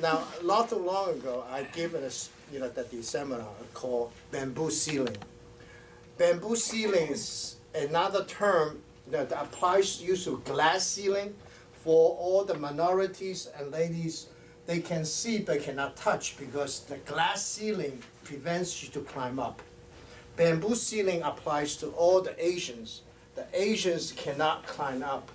Now, not too long ago, I gave a the seminar called bamboo ceiling. Bamboo ceiling is another term that applies used to glass ceiling for all the minorities and ladies. They can see but cannot touch because the glass ceiling prevents you to climb up. Bamboo ceiling applies to all the Asians. The Asians cannot climb up.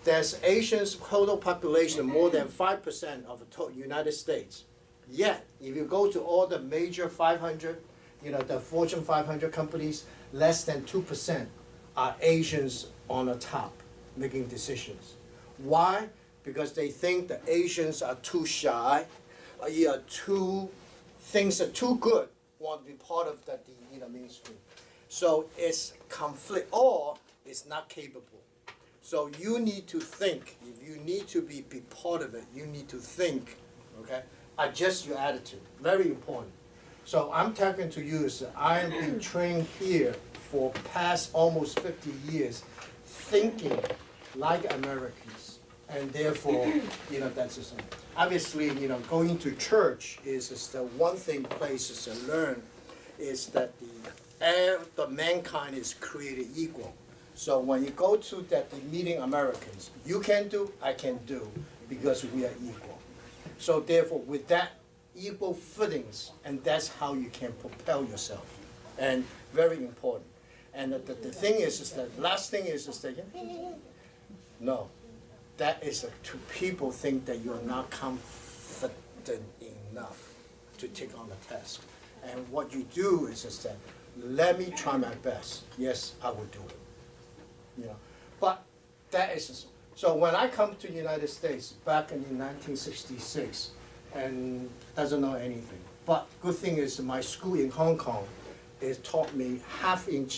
There's Asians total population more than 5% of the total United States. Yet, if you go to all the major 500, the Fortune 500 companies, less than 2% are Asians on the top making decisions. Why? Because they think the Asians are too shy, things are too good, want to be part of the mainstream. So it's conflict, or it's not capable. So you need to think. If you need to be part of it, you need to think, okay? Adjust your attitude, very important. So I'm talking to you is I have been trained here for past almost 50 years, thinking like Americans, and therefore, that's the same. Obviously, going to church is the one thing places to learn is that the mankind is created equal. So when you go to the meeting Americans, you can do, I can do, because we are equal. So therefore, with that equal footings, and that's how you can propel yourself, and very important. And the thing is that last thing is that no, that is to people think that you're not confident enough to take on the task. And what you do is that let me try my best. Yes, I will do it. But that is so. When I come to the United States back in 1966, and doesn't know anything. But good thing is my school in Hong Kong is taught me half in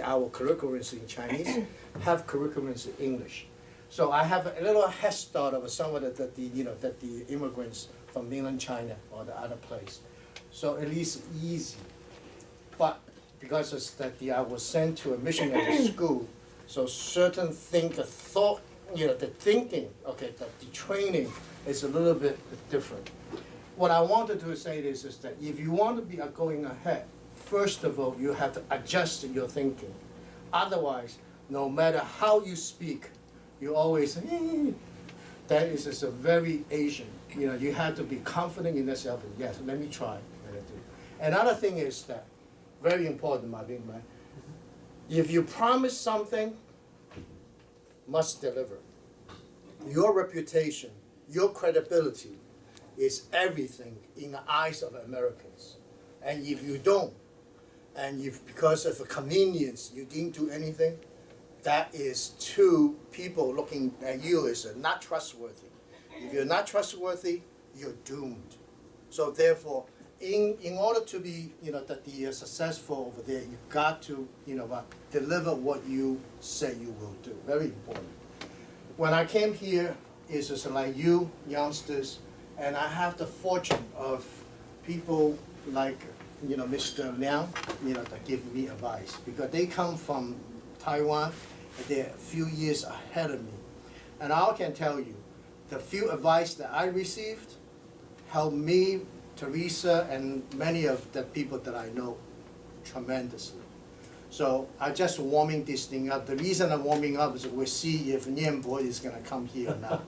our curriculum is in Chinese, half curriculum is in English. So I have a little head start of some of the immigrants from mainland China or the other place. So at least easy. But because it's that I was sent to a missionary school, so certain thought, the thinking, okay, that the training is a little bit different. What I wanted to say is that if you want to be going ahead, first of all, you have to adjust your thinking. Otherwise, no matter how you speak, you always, that is just a very Asian. You have to be confident in yourself. And yes, let me try. Another thing is that, very important, my big man. If you promise something, must deliver. Your reputation, your credibility is everything in the eyes of Americans. And if you don't, and if because of the convenience you didn't do anything, that is two people looking at you as not trustworthy. If you're not trustworthy, you're doomed. So therefore, in order to be successful over there, you got to deliver what you say you will do. Very important. When I came here, it's just like you youngsters, and I have the fortune of people like Mr. Liang, that give me advice because they come from Taiwan. They're a few years ahead of me, and I can tell you, the few advice that I received helped me, Teresa, and many of the people that I know tremendously. So I just warming this thing up. The reason I'm warming up is we'll see if Nianbo is going to come here or not.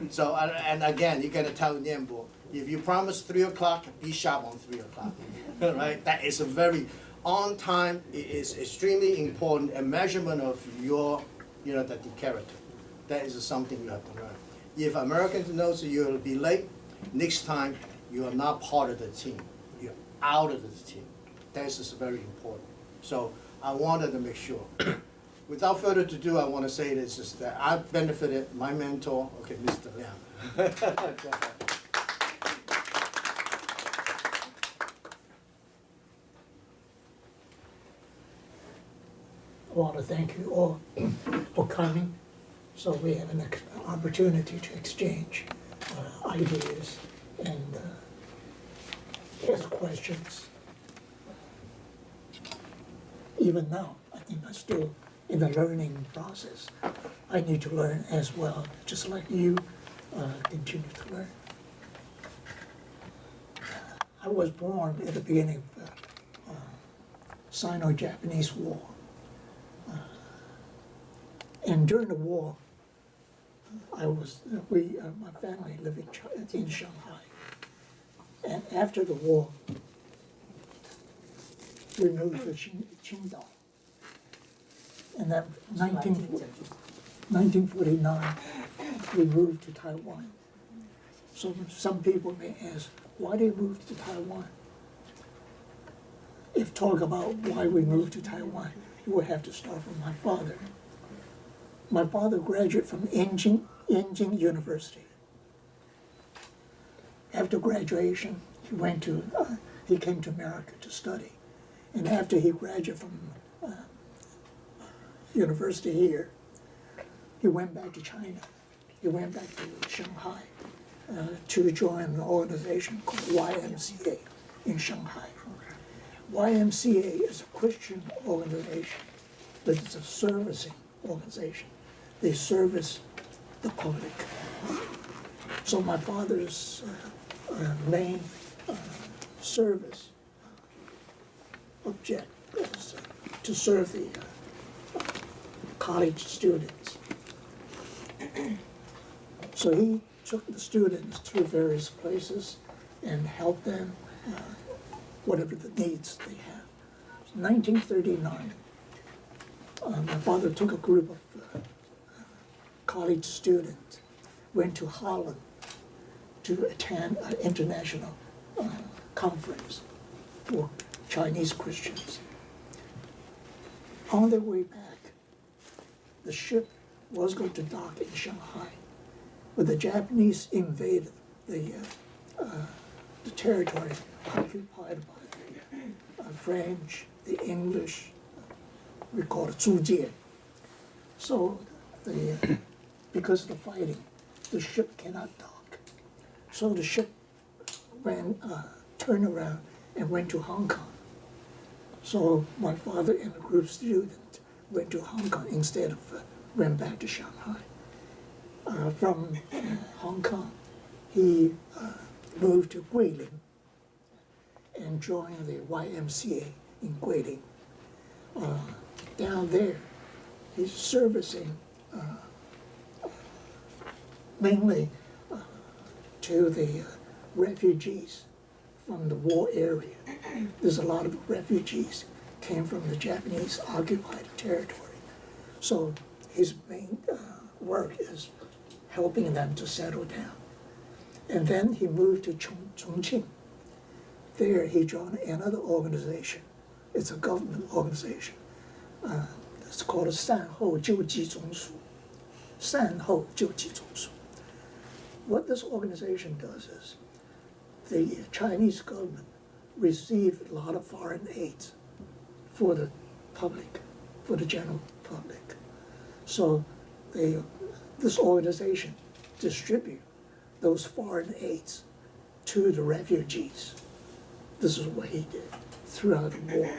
So, and again, you're going to tell Nianbo, if you promise 3 o'clock, be sharp on 3 o'clock, right? That is a very, on time, it is extremely important, a measurement of your, the character. That is something you have to learn. If Americans knows that you'll be late, next time, you are not part of the team. You're out of the team. That is very important. So I wanted to make sure. Without further ado, I want to say this is that I benefited my mentor, okay, Mr. Liang. I want to thank you all for coming, so we have an opportunity to exchange ideas and ask questions. Even now, I think I'm still in the learning process. I need to learn as well, just like you continue to learn. I was born at the beginning of the Sino-Japanese War. And during the war, my family lived in Shanghai. And after the war, we moved to Qingdao. And then 1949, we moved to Taiwan. So some people may ask, why did we move to Taiwan? If talk about why we moved to Taiwan, you would have to start from my father. My father graduated from Nanjing University. After graduation, he came to America to study. And after he graduated from university here, he went back to China. He went back to Shanghai to join an organization called YMCA in Shanghai. YMCA is a Christian organization, but it's a servicing organization. They service the public. So my father's main service object was to serve the college students. So he took the students to various places and helped them whatever the needs they have. 1939, my father took a group of college students, went to Holland to attend an international conference for Chinese Christians. On their way back, the ship was going to dock in Shanghai, but the Japanese invaded the territory occupied by the French, the English, we call it 租界. So because of the fighting, the ship cannot dock. So the ship turned around and went to Hong Kong. So my father and a group of students went to Hong Kong instead of went back to Shanghai. From Hong Kong, he moved to Guilin and joined the YMCA in Guilin. Down there, he's servicing mainly to the refugees from the war area. There's a lot of refugees came from the Japanese occupied territory. So his main work is helping them to settle down. And then he moved to Chongqing. There he joined another organization. It's a government organization. It's called 善后救济总署. 善后救济总署. What this organization does is the Chinese government received a lot of foreign aids for the public, for the general public. So this organization distribute those foreign aids to the refugees. This is what he did throughout the war.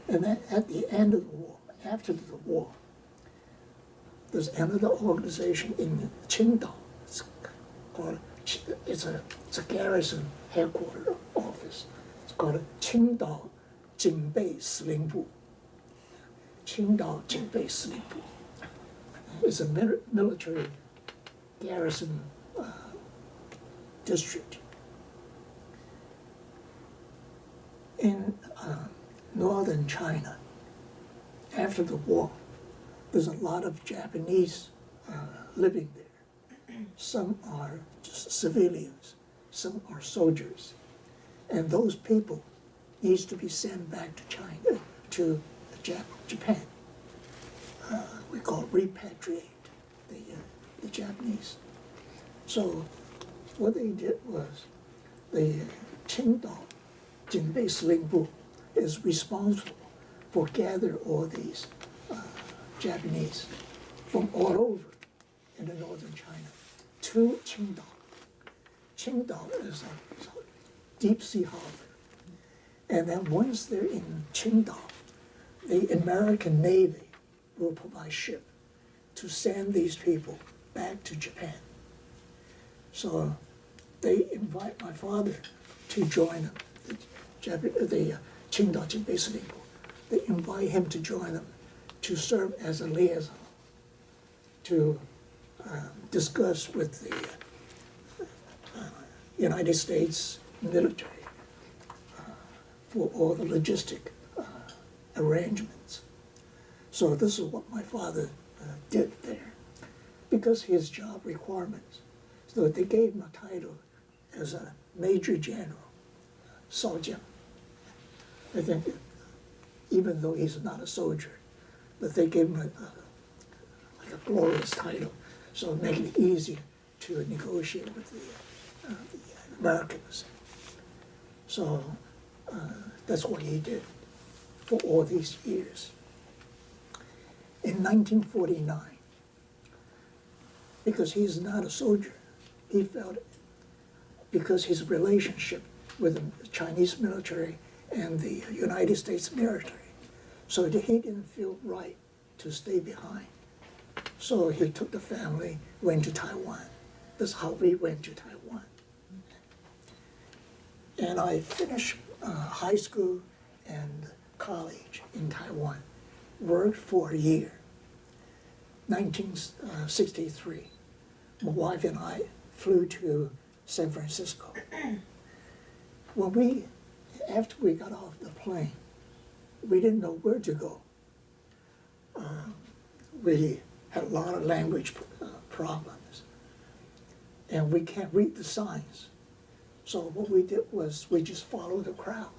And then at the end of the war, after the war, there's another organization in Qingdao. It's a garrison headquarters office. It's called Qingdao Jingbei Sling. Qingdao Jingbei Sling. It's a military garrison district. In northern China, after the war, there's a lot of Japanese living there. Some are just civilians, some are soldiers. And those people needs to be sent back to China, to Japan. We call it repatriate, the Japanese. So what they did was the Qingdao Jingbei Sling is responsible for gathering all these Japanese from all over in the northern China to Qingdao. Qingdao is a deep sea harbor. And then once they're in Qingdao, the American Navy will provide ship to send these people back to Japan. So they invite my father to join them. The Qingdao Jing-Bei they invite him to join them to serve as a liaison to discuss with the United States military for all the logistic arrangements. So this is what my father did there, because his job requirements. So they gave him a title as a Major General, Soldier. I think, even though he's not a soldier, but they gave him like a glorious title, so it made it easier to negotiate with the Americans. So that's what he did for all these years. In 1949, because he's not a soldier, he felt, because his relationship with the Chinese military and the United States military, so he didn't feel right to stay behind. So he took the family, went to Taiwan. That's how we went to Taiwan. And I finished high school and college in Taiwan, worked for a year. 1963, my wife and I flew to San Francisco. After we got off the plane, we didn't know where to go. We had a lot of language problems, and we can't read the signs. So what we did was we just followed the crowd.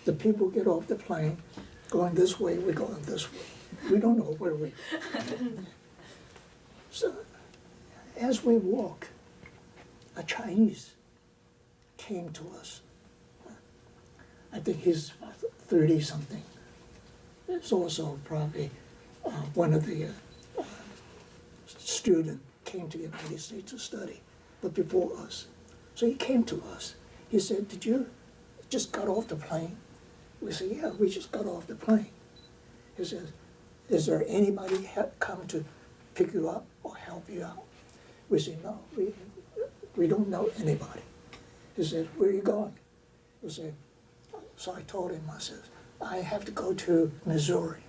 The people get off the plane, going this way, we're going this way. We don't know where we are. So as we walk, a Chinese came to us. I think he's 30-something. It's also probably one of the students came to the United States to study, but before us. So he came to us. He said, "Did you just got off the plane?" We said, "Yeah, we just got off the plane." He says, "Is there anybody come to pick you up or help you out?" We said, "No, we don't know anybody." He said, "Where are you going?" We said, so I told him, I said, "I have to go to Missouri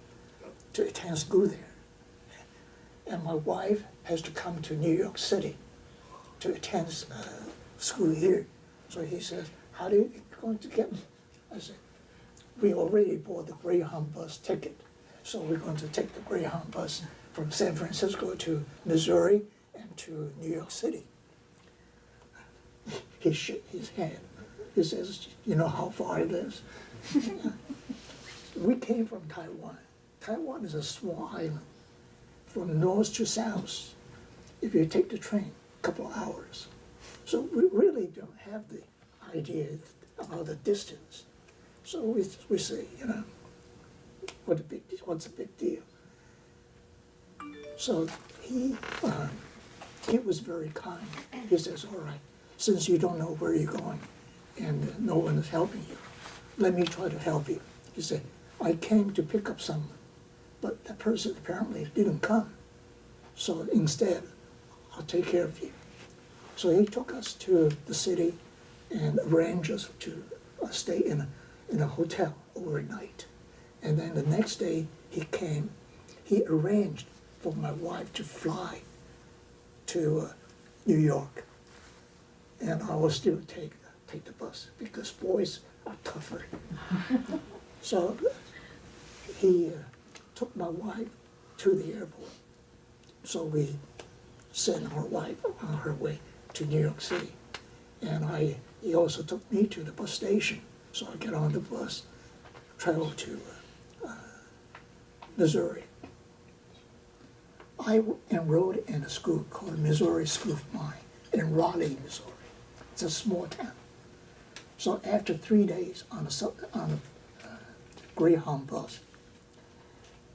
to attend school there. And my wife has to come to New York City to attend school here." So he says, "How are you going to get me?" I said, "We already bought the Greyhound bus ticket. So we're going to take the Greyhound bus from San Francisco to Missouri and to New York City." He shook his head. He says, "You know how far it is?" We came from Taiwan. Taiwan is a small island. From north to south, if you take the train, a couple of hours. So we really don't have the idea about the distance. So we say, what's a big deal? So he was very kind. He says, "All right, since you don't know where you're going and no one is helping you, let me try to help you." He said, "I came to pick up someone, but that person apparently didn't come. So instead, I'll take care of you." So he took us to the city and arranged us to stay in a hotel overnight. And then the next day he arranged for my wife to fly to New York. And I will still take the bus because boys are tougher. So he took my wife to the airport. So we sent our wife on her way to New York City. And he also took me to the bus station. So I get on the bus, travel to Missouri. I enrolled in a school called the Missouri School of Mine in Raleigh, Missouri. It's a small town. So after 3 days on a Greyhound bus,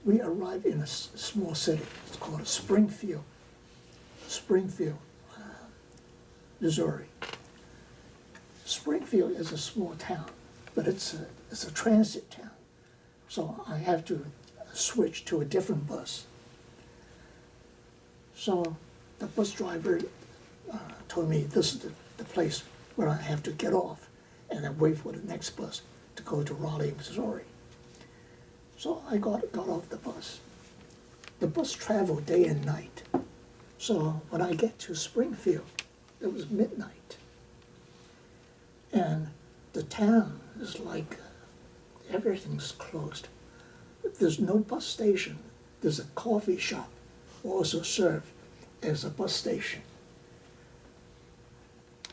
we arrived in a small city. It's called Springfield, Missouri. Springfield is a small town, but it's a transit town. So I have to switch to a different bus. So the bus driver told me this is the place where I have to get off. and then wait for the next bus to go to Raleigh, Missouri. So I got off the bus. The bus traveled day and night. So when I get to Springfield, it was midnight. And the town is like, everything's closed. There's no bus station. There's a coffee shop also served as a bus station.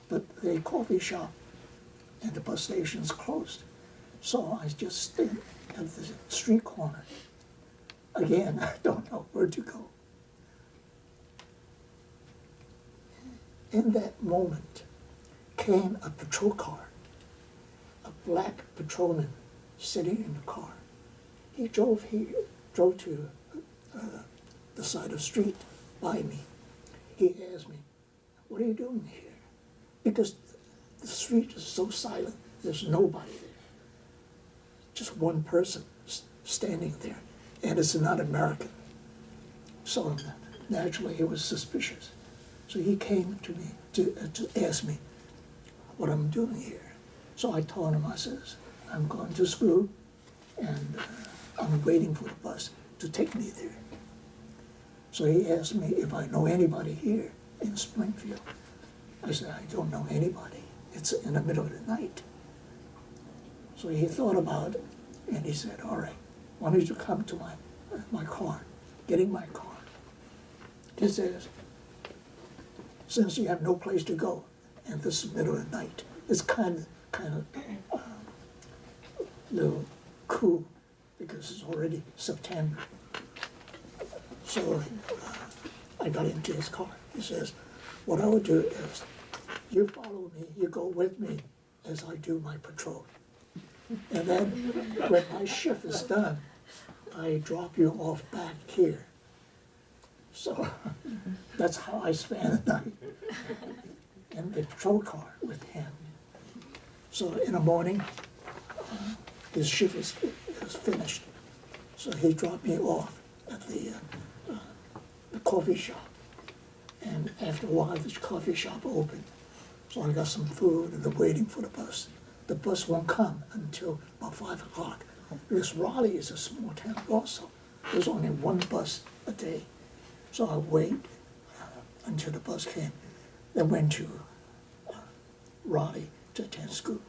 But the coffee shop and the bus station is closed. So I just stood at the street corner. Again, I don't know where to go. In that moment came a patrol car, a black patrolman sitting in the car. He drove to the side of the street by me. He asked me, "What are you doing here?" Because the street is so silent, there's nobody there. Just one person standing there, and it's not American. So naturally, he was suspicious. So he came to me to ask me what I'm doing here. So I told him, I says, "I'm going to school, and I'm waiting for the bus to take me there." So he asked me if I know anybody here in Springfield. I said, "I don't know anybody. It's in the middle of the night." So he thought about it, and he said, "All right, why don't you come to my car, get in my car." He says, "Since you have no place to go, and this is the middle of the night, it's kind of little cool because it's already September." So I got into his car. He says, "What I will do is, you follow me, you go with me as I do my patrol. And then when my shift is done, I drop you off back here." So that's how I spent the night in the patrol car with him. So in the morning, his shift is finished. So he dropped me off at the coffee shop. And after a while, the coffee shop opened. So I got some food and I'm waiting for the bus. The bus won't come until about 5 o'clock. Because Raleigh is a small town also. There's only one bus a day. So I wait until the bus came. Then went to Raleigh to attend school.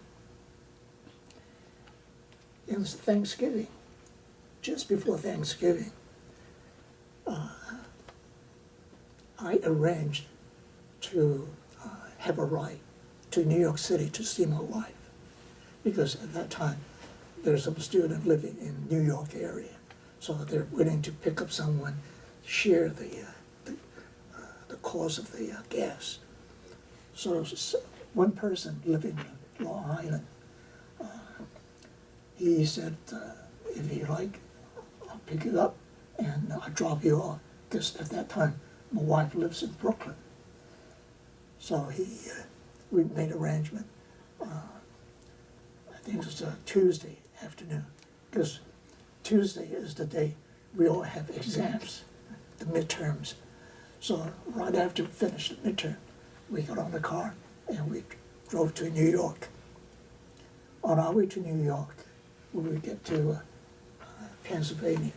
It was Thanksgiving. Just before Thanksgiving, I arranged to have a ride to New York City to see my wife. Because at that time, there's some student living in New York area. So they're willing to pick up someone, share the cost of the gas. So one person living in Long Island, he said, "If you like, I'll pick you up and I'll drop you off." Because at that time, my wife lives in Brooklyn. So we made arrangement. I think it was a Tuesday afternoon, because Tuesday is the day we all have exams, the midterms. So right after we finished the midterm, we got on the car and we drove to New York. On our way to New York, we would get to Pennsylvania.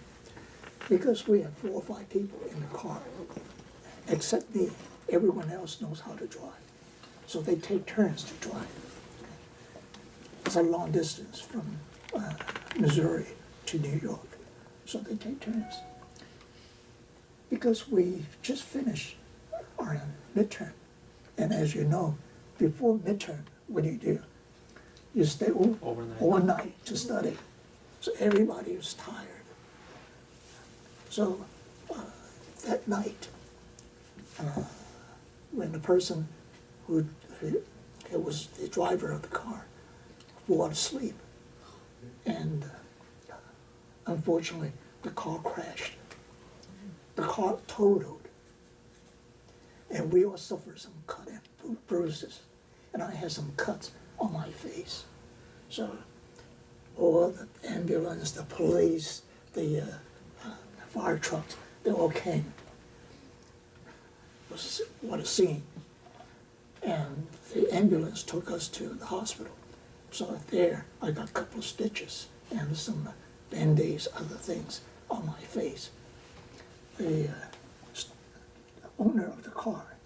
Because we have 4 or 5 people in the car, except me, everyone else knows how to drive. So they take turns to drive. It's a long distance from Missouri to New York. So they take turns. Because we just finished our midterm. And as you know, before midterm, what do? You stay overnight to study. So everybody was tired. So that night, when the person who was the driver of the car fall asleep, and unfortunately the car crashed. The car totaled, and we all suffered some cut and bruises, and I had some cuts on my face. So all the ambulance, the police, the fire trucks, they all came. What a scene. And the ambulance took us to the hospital. So there, I got a couple of stitches and some band-aids, other things on my face. The owner of the car,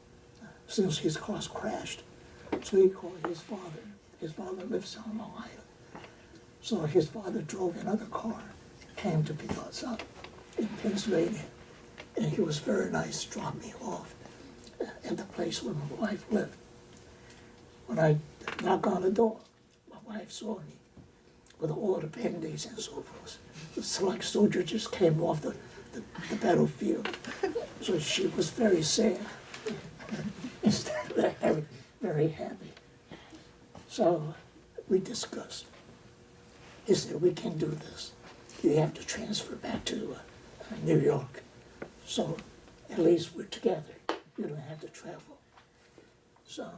since his car crashed, so he called his father. His father lives on Long Island. So his father drove another car, came to pick us up in Pennsylvania. And he was very nice, dropped me off at the place where my wife lived. When I knocked on the door, my wife saw me with all the band-aids and so forth. It's like soldier just came off the battlefield. So she was very sad instead of very happy. So we discussed. He said, we can do this. You have to transfer back to New York. So at least we're together. You don't have to travel. So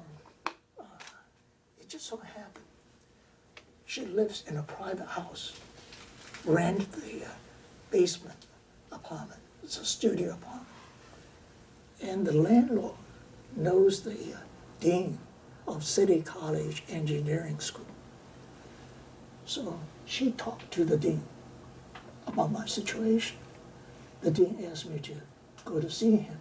it just so happened. She lives in a private house, rent the basement apartment. It's a studio apartment. And the landlord knows the dean of City College Engineering School. So she talked to the dean about my situation. The dean asked me to go to see him.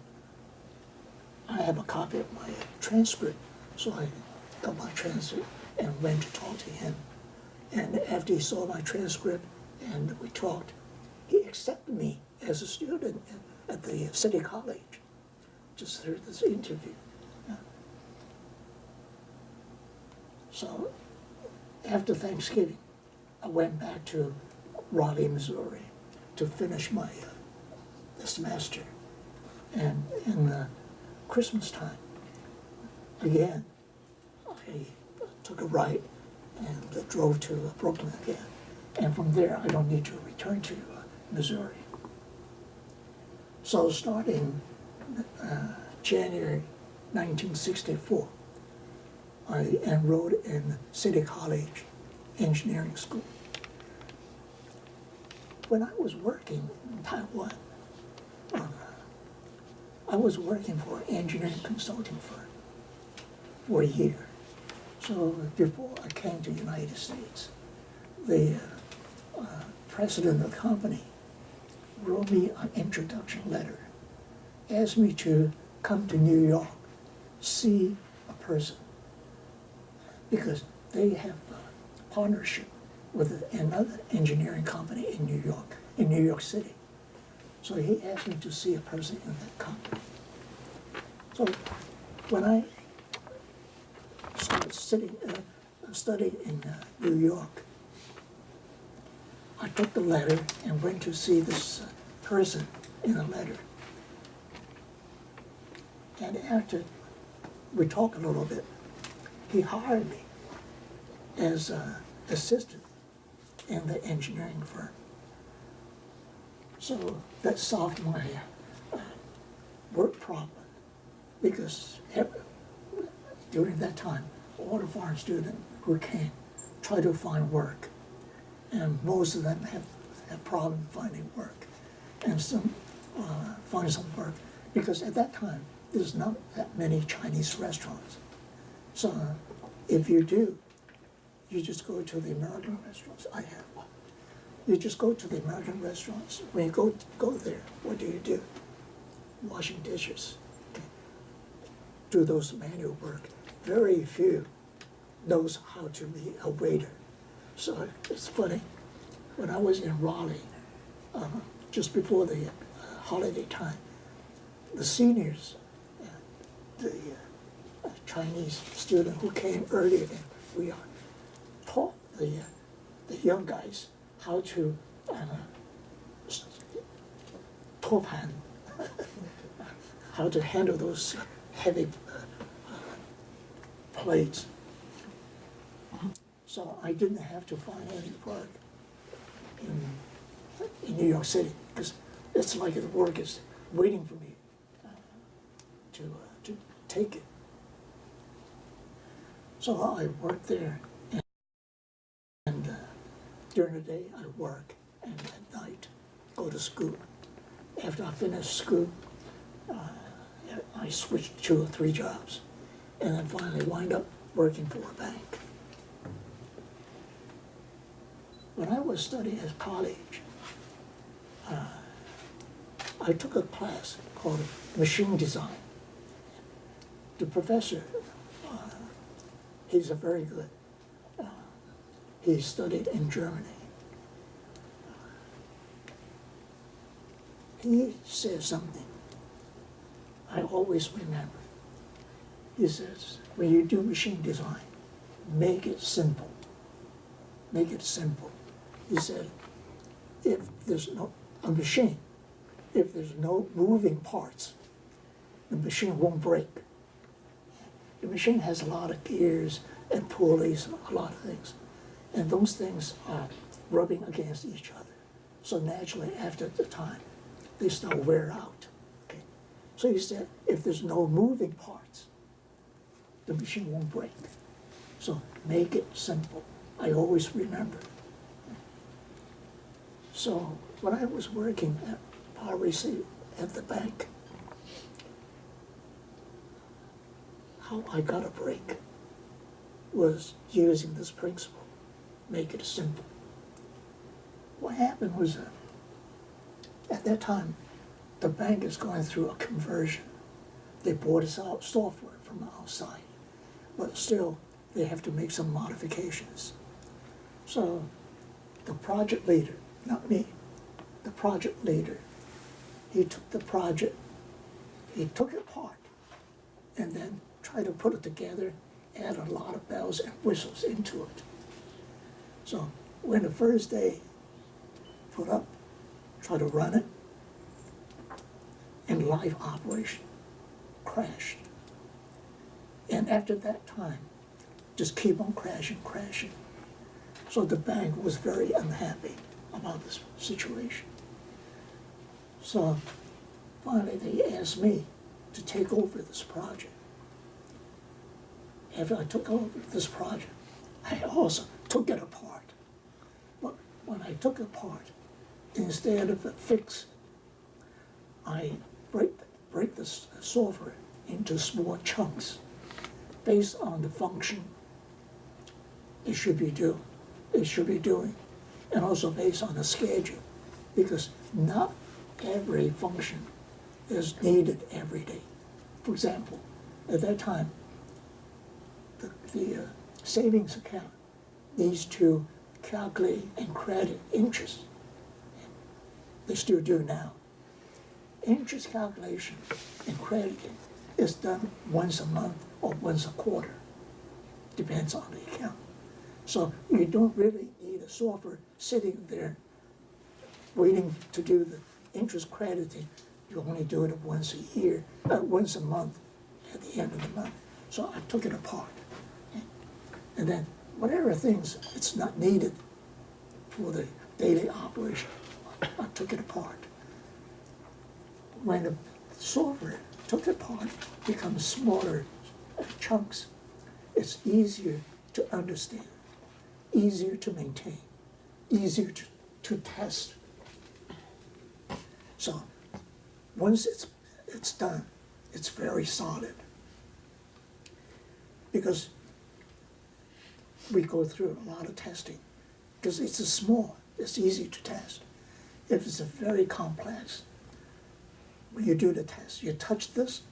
I have a copy of my transcript, so I got my transcript and went to talk to him. And after he saw my transcript and we talked, he accepted me as a student at the City College, just through this interview. So after Thanksgiving, I went back to Raleigh, Missouri to finish my the semester. And in Christmas time, again, I took a right and drove to Brooklyn again. And from there, I don't need to return to Missouri. So starting January 1964, I enrolled in City College Engineering School. When I was working in Taiwan, I was working for an engineering consulting firm for a year. So before I came to the United States, the president of the company wrote me an introduction letter, asked me to come to New York, see a person, because they have a partnership with another engineering company in New York City. So he asked me to see a person in that company. So when I started studying in New York, I took the letter and went to see this person in the letter. And after we talked a little bit, he hired me as an assistant in the engineering firm. So that solved my work problem, because during that time, all the foreign students who came try to find work, and most of them have problem finding work, and some find some work, because at that time there's not that many Chinese restaurants. So if you do, you just go to the American restaurants. I have one. You just go to the American restaurants. When you go there, what do? Washing dishes. Okay. Do those manual work. Very few knows how to be a waiter. So it's funny. When I was in Raleigh, just before the holiday time, the seniors, the Chinese student who came earlier than we are, taught the young guys how to topan, how to handle those heavy plates. So I didn't have to find any work in New York City, because it's like the work is waiting for me to take it. So I worked there, and during the day I work, and at night go to school. After I finished school, I switched 2 or 3 jobs, and then finally wind up working for a bank. when I was studying at college, I took a class called machine design. The professor, he's a very good, he studied in Germany. He said something I always remember. He says, when you do machine design, make it simple. Make it simple. He said, if there's a machine, if there's no moving parts, the machine won't break. The machine has a lot of gears and pulleys, a lot of things. And those things are rubbing against each other. So naturally, after the time, they start wear out. Okay? So he said, if there's no moving parts, the machine won't break. So make it simple. I always remember. So when I was working at Power at the bank, how I got a break was using this principle, make it simple. What happened was at that time, the bank is going through a conversion. They bought us out software from outside, but still they have to make some modifications. So the project leader, not me, the project leader, he took the project, he took it apart, and then tried to put it together, add a lot of bells and whistles into it. So when the first day put up, try to run it, in live operation, crashed. And after that time, just keep on crashing. So the bank was very unhappy about this situation. So finally they asked me to take over this project. After I took over this project, I also took it apart. But when I took it apart, instead of a fix, I break the software into small chunks based on the function it should be doing, and also based on the schedule, because not every function is needed every day. For example, at that time, the savings account needs to calculate and credit interest. They still do now. Interest calculation and crediting is done once a month or once a quarter, depends on the account. So you don't really need a software sitting there waiting to do the interest crediting. You only do it once a year, once a month at the end of the month. So I took it apart. And then whatever things it's not needed for the daily operation, I took it apart. When the software took it apart, becomes smaller chunks, it's easier to understand, easier to maintain, easier to test. So once it's done, it's very solid. Because we go through a lot of testing, because it's small, it's easy to test. If it's a very complex, when you do the test, you touch this,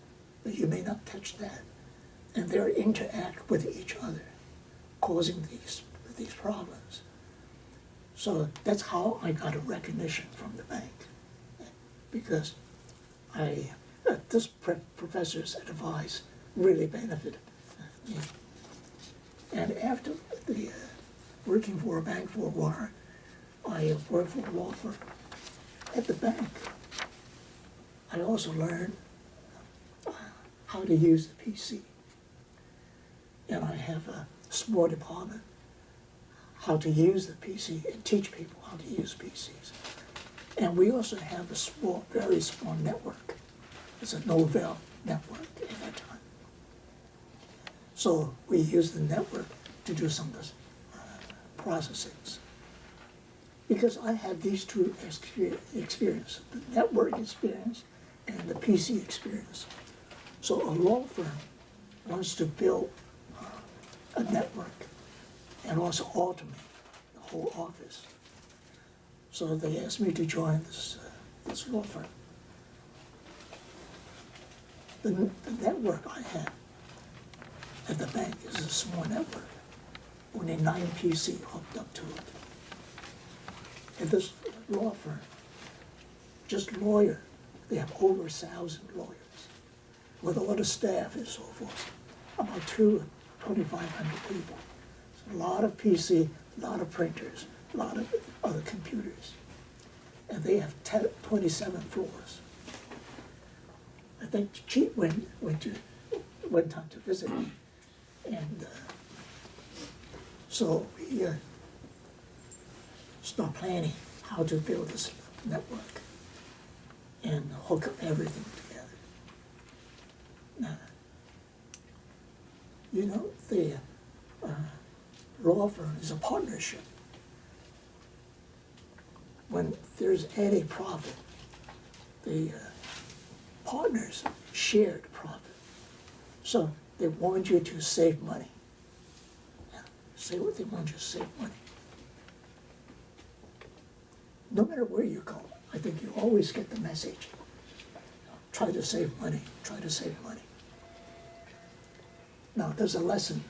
but you may not touch that. And they interact with each other, causing these problems. So that's how I got a recognition from the bank, because this professor's advice really benefited me. And after working for a bank for a while, I worked for a law firm. At the bank, I also learned how to use the PC. And I have a small department, how to use the PC and teach people how to use PCs. And we also have a small, very small network. It's a Novell network at that time. So we use the network to do some of the processings. Because I have these two experiences, the network experience and the PC experience. So a law firm wants to build a network and also automate the whole office. So they asked me to join this law firm. The network I have at the bank is a small network, only 9 PC hooked up to it. At this law firm, just lawyer, they have over 1,000 lawyers, with all the staff and so forth, about 2,500 people. So a lot of PC, a lot of printers, a lot of other computers. And they have 27 floors. I think Chief went time to visit me. And so we start planning how to build this network and hook up everything together. Now, you know, the law firm is a partnership. When there's any profit, the partners share the profit. So they want you to save money. Say what they want you to save money. No matter where you go, I think you always get the message. Try to save money, try to save money. Now, there's a lesson.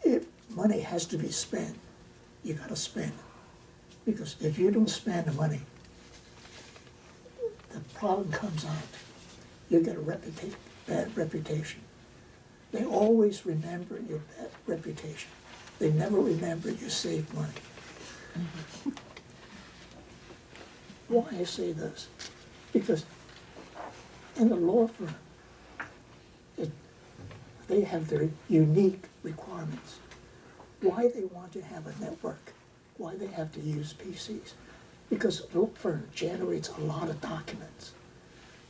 If money has to be spent, you gotta spend. Because if you don't spend the money, the problem comes out. You get a bad reputation. They always remember your bad reputation. They never remember you saved money. Why I say this? Because in the law firm, they have their unique requirements. Why they want to have a network, why they have to use PCs. Because the law firm generates a lot of documents.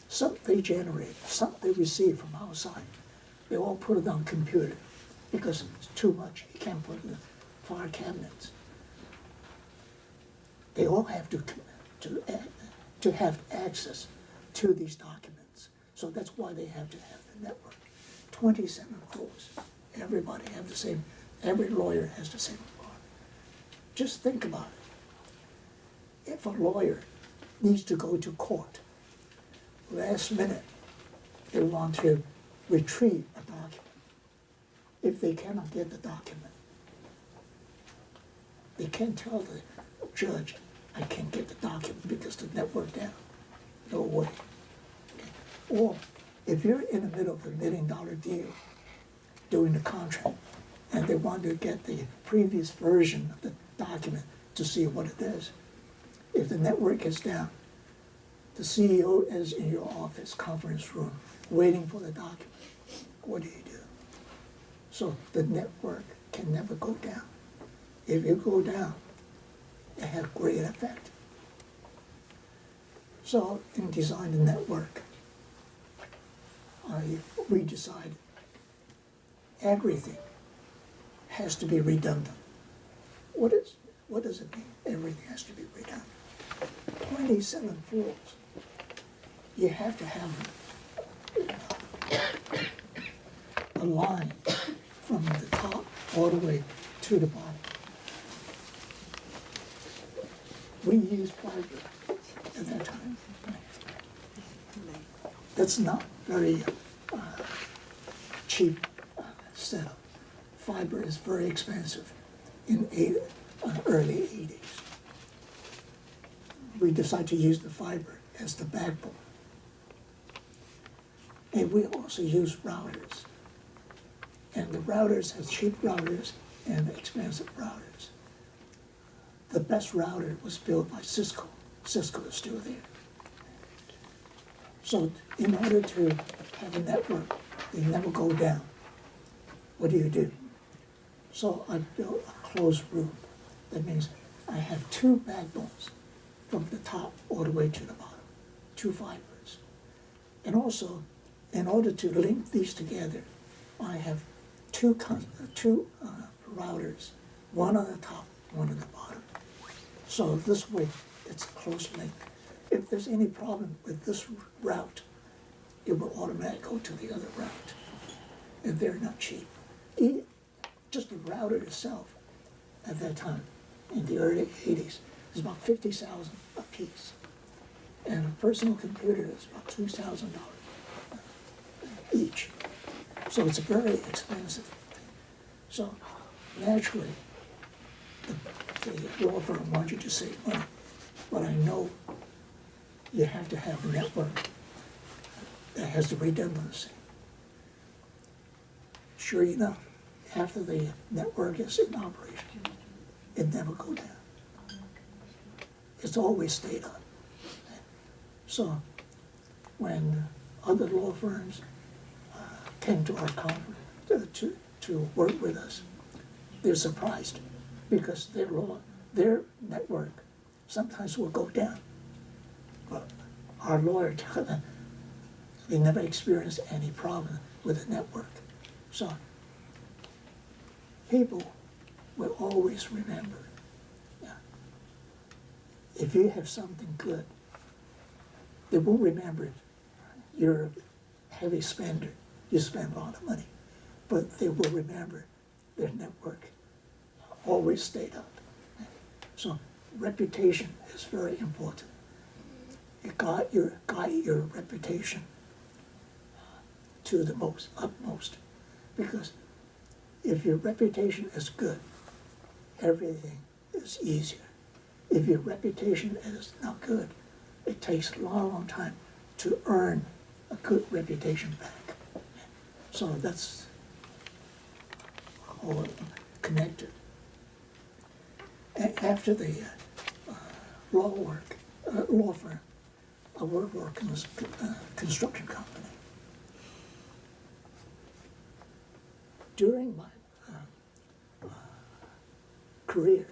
Some they generate, some they receive from outside. They all put it on computer because it's too much. You can't put it in file cabinets. They all have to have access to these documents. So that's why they have to have the network. 27 floors. Everybody have the same, every lawyer has the same requirement. Just think about it. If a lawyer needs to go to court, last minute, they want to retrieve a document. If they cannot get the document, they can't tell the judge, I can't get the document because the network down. No way. Okay. Or if you're in the middle of a $1 million deal, doing the contract, and they want to get the previous version of the document to see what it is, if the network is down, the CEO is in your office, conference room, waiting for the document. What do you do? So the network can never go down. If it go down, it has great effect. So in designing the network, we decided everything has to be redundant. What does it mean? Everything has to be redundant. 27 floors. You have to have a line from the top all the way to the bottom. We used fiber at that time. That's not very cheap setup. Fiber is very expensive in early 80s. We decided to use the fiber as the backbone. And we also use routers. And the routers have cheap routers and expensive routers. The best router was built by Cisco. Cisco is still there. So in order to have a network, they never go down. What do you do? So I built a closed room. That means I have 2 backbones from the top all the way to the bottom, 2 fibers. And also, in order to link these together, I have two routers, one on the top, one on the bottom. So this way, it's a close link. If there's any problem with this route, it will automatically go to the other route. And they're not cheap. Just the router itself, at that time, in the early 80s is about 50,000 a piece. And a personal computer is about $2,000 each. So it's a very expensive thing. So naturally, the law firm wants you to save money. But I know you have to have a network that has the redundancy. Sure enough, after the network is in operation, it never goes down. It's always stayed up. So when other law firms came to our conference to work with us, they're surprised because their network sometimes will go down. But our lawyer tell them they never experienced any problem with the network. So people will always remember, if you have something good, they won't remember you're a heavy spender, you spend a lot of money, but they will remember their network always stayed up. So reputation is very important. You guide your reputation to the utmost, because if your reputation is good, everything is easier. If your reputation is not good, it takes a long time to earn a good reputation back. So that's all connected. After the law firm, I worked for a construction company. During my career,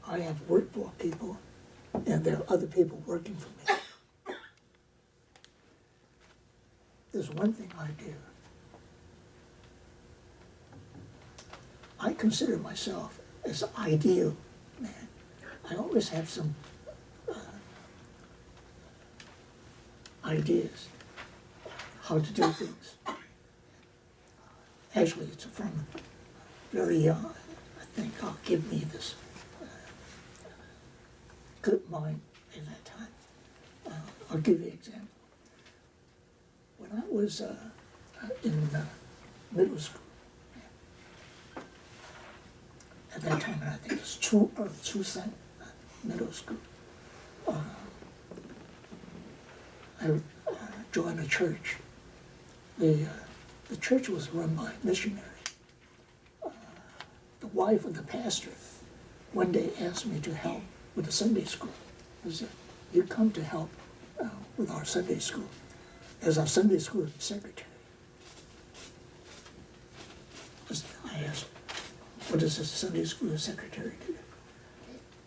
I have worked for people, and there are other people working for me. There's one thing I do. I consider myself as an ideal man. I always have some ideas how to do things. Actually, it's from very young. I think God gave me this good mind at that time. I'll give you an example. When I was in middle school, at that time, I think it was Chusan Middle School, I joined a church. The church was run by a missionary. The wife of the pastor one day asked me to help with the Sunday school. She said, "You come to help with our Sunday school as our Sunday school secretary." I asked, "What does a Sunday school secretary do?"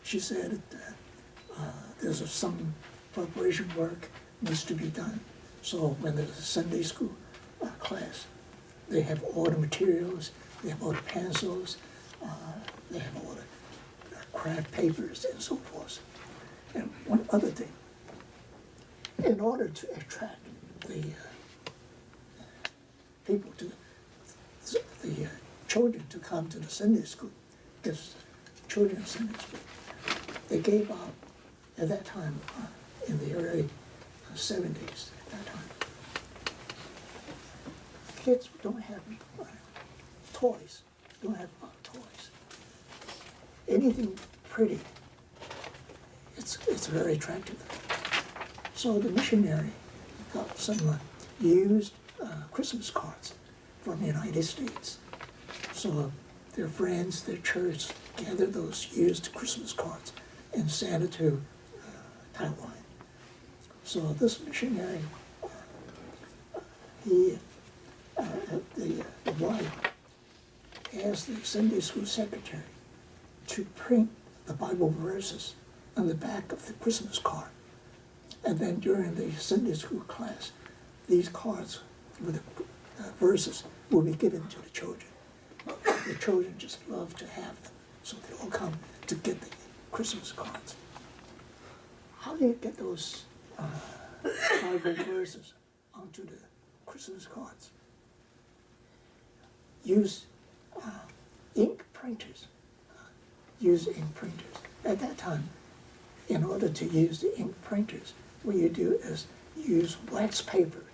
She said, "There's some preparation work needs to be done. So when there's a Sunday school class, they have all the materials, they have all the pencils, they have all the craft papers and so forth." And one other thing, in order to attract the people to the children to come to the Sunday school, because children's Sunday school, they gave out at that time in the early 70s. At that time, kids don't have toys. Don't have toys. Anything pretty, it's very attractive. So the missionary got some used Christmas cards from the United States. So their friends, their church, gathered those used Christmas cards and sent it to Taiwan. So this missionary, the wife asked the Sunday school secretary to print the Bible verses on the back of the Christmas card. And then during the Sunday school class, these cards with the verses will be given to the children. The children just love to have them, so they all come to get the Christmas cards. How do you get those Bible verses onto the Christmas cards? Use ink printers. use ink printers. At that time, in order to use the ink printers, what you do is use wax paper.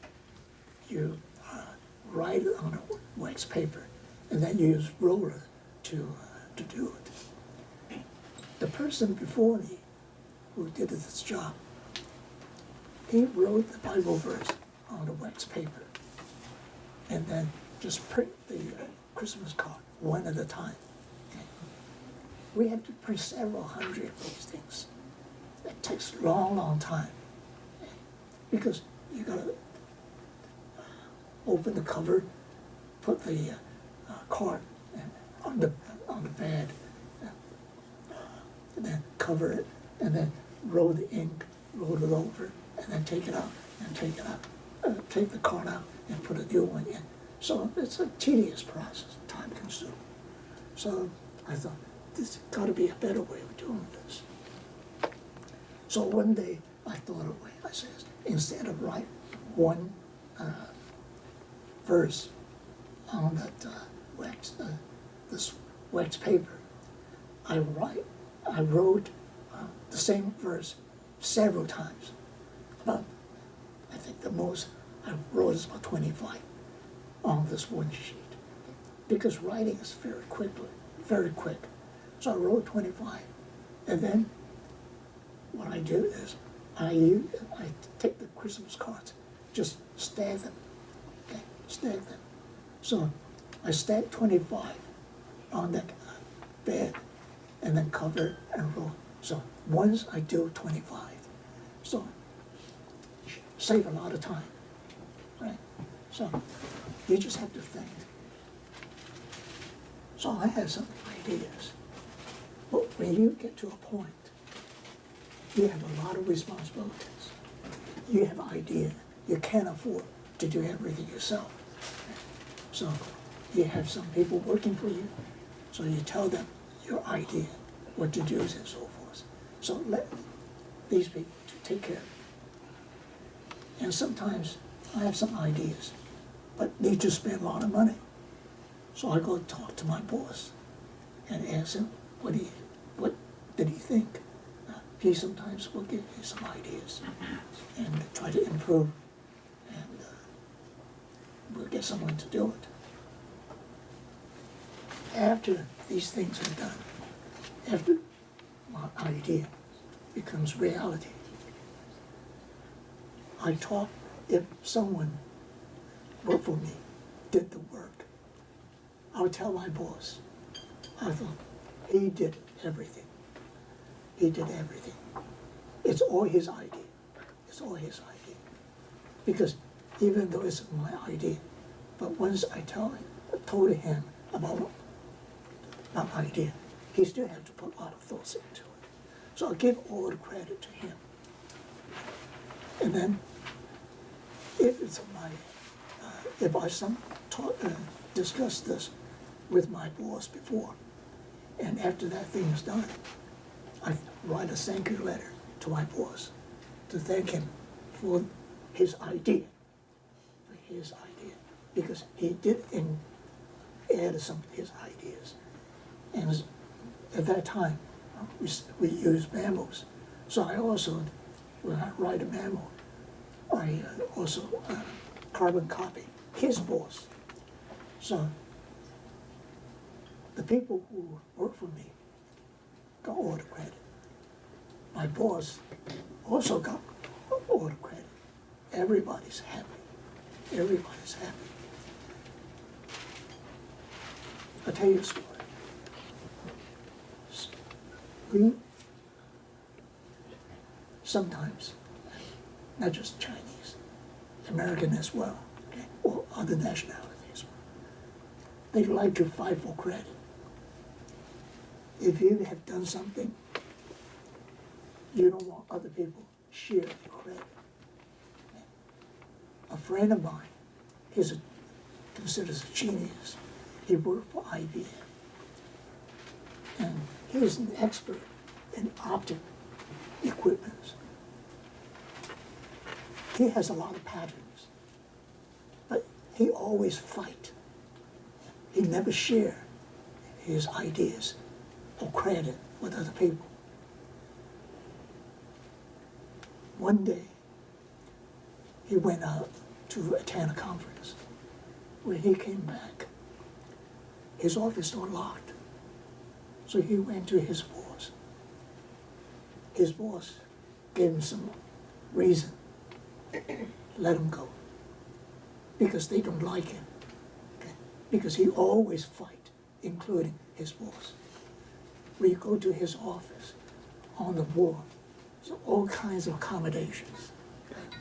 You write it on a wax paper, and then you use roller to do it. The person before me who did this job, he wrote the Bible verse on the wax paper, and then just print the Christmas card one at a time. Okay? We have to print several hundred of these things. It takes a long, long time, because you gotta open the cover, put the card on the pad, and then cover it, and then roll the ink, roll it over, and then take it out, and take the card out, and put a new one in. So it's a tedious process, time consuming. So I thought, there's got to be a better way of doing this. So one day I thought of a way. I said, instead of write one verse on that this wax paper, I wrote the same verse several times. But I think the most I wrote is about 25 on this one sheet, because writing is very quick. So I wrote 25, and then what I do is I take the Christmas cards, just stack them, okay, stack them. So I stack 25 on that bed, and then cover and roll. So once I do 25, so save a lot of time, right? So you just have to think. So I have some ideas. But when you get to a point, you have a lot of responsibilities. You have an idea. You can't afford to do everything yourself. So you have some people working for you. So you tell them your idea, what to do, and so forth. So let these people to take care of it. And sometimes I have some ideas, but need to spend a lot of money. So I go talk to my boss and ask him, what did he think? He sometimes will give me some ideas and try to improve, and we'll get someone to do it. After these things are done, after my idea becomes reality, I talk, if someone worked for me, did the work, I would tell my boss, I thought, he did everything. He did everything. It's all his idea. It's all his idea. Because even though it's my idea, but once I told him about my idea, he still has to put a lot of thoughts into it. So I give all the credit to him. And then, if it's if I discussed this with my boss before, and after that thing is done, I write a thank you letter to my boss to thank him for his idea, because he did add some of his ideas. And at that time, we used memos. So I also, when I write a memo, I also carbon copy his boss. So the people who work for me got all the credit. My boss also got all the credit. Everybody's happy. Everybody's happy. I'll tell you a story. We sometimes, not just Chinese, American as well, okay, or other nationalities as well, they like to fight for credit. If you have done something, you don't want other people share your credit. A friend of mine, he's considered a genius. He worked for IBM. And he's an expert in optic equipment. He has a lot of patents, but he always fight. He never share his ideas or credit with other people. One day, he went out to attend a conference. When he came back, his office door locked. So he went to his boss. His boss gave him some reason, let him go, because they don't like him. Okay? Because he always fight, including his boss. When you go to his office, on the wall, so all kinds of accommodations. Okay?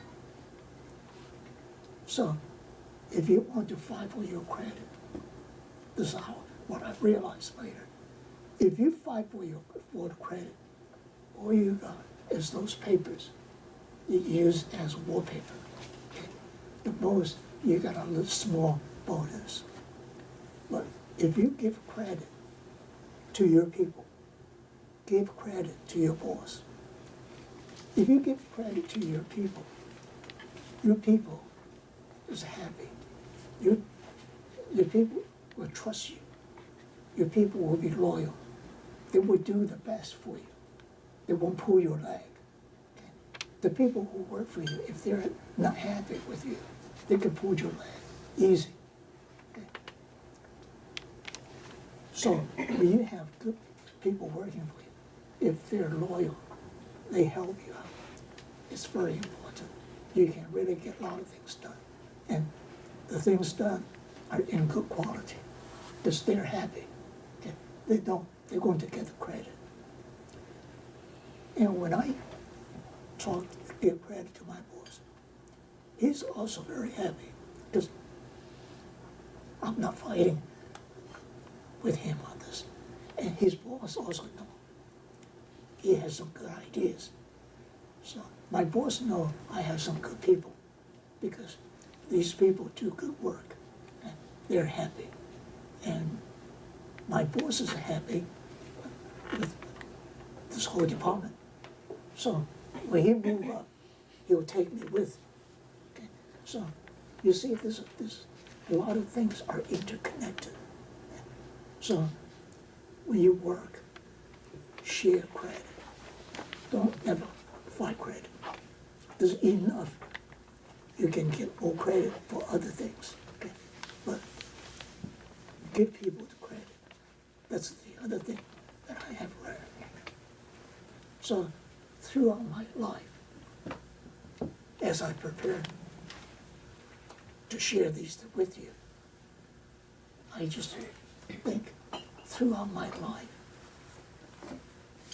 So, if you want to fight for your credit, this is what I realized later. If you fight for the credit, all you got is those papers you use as wallpaper. Okay? The most, you got a little small bonus. But if you give credit to your people, give credit to your boss. If you give credit to your people is happy. Your people will trust you. Your people will be loyal. They will do the best for you. They won't pull your leg. Okay? The people who work for you, if they're not happy with you, they can pull your leg. Easy. Okay? So when you have good people working for you, if they're loyal, they help you out. It's very important. You can really get a lot of things done. And the things done are in good quality because they're happy. Okay? They're going to get the credit. And when I give credit to my boss, he's also very happy because I'm not fighting with him on this. And his boss also knows. He has some good ideas. So my boss knows I have some good people because these people do good work and they're happy. And my boss is happy with this whole department. So when he moves up, he'll take me with him. Okay? So you see, this a lot of things are interconnected. So when you work, share credit. Don't ever fight credit. There's enough. You can get more credit for other things. Okay? But give people the credit. That's the other thing that I have learned. So throughout my life, as I prepare to share these with you, I just think throughout my life,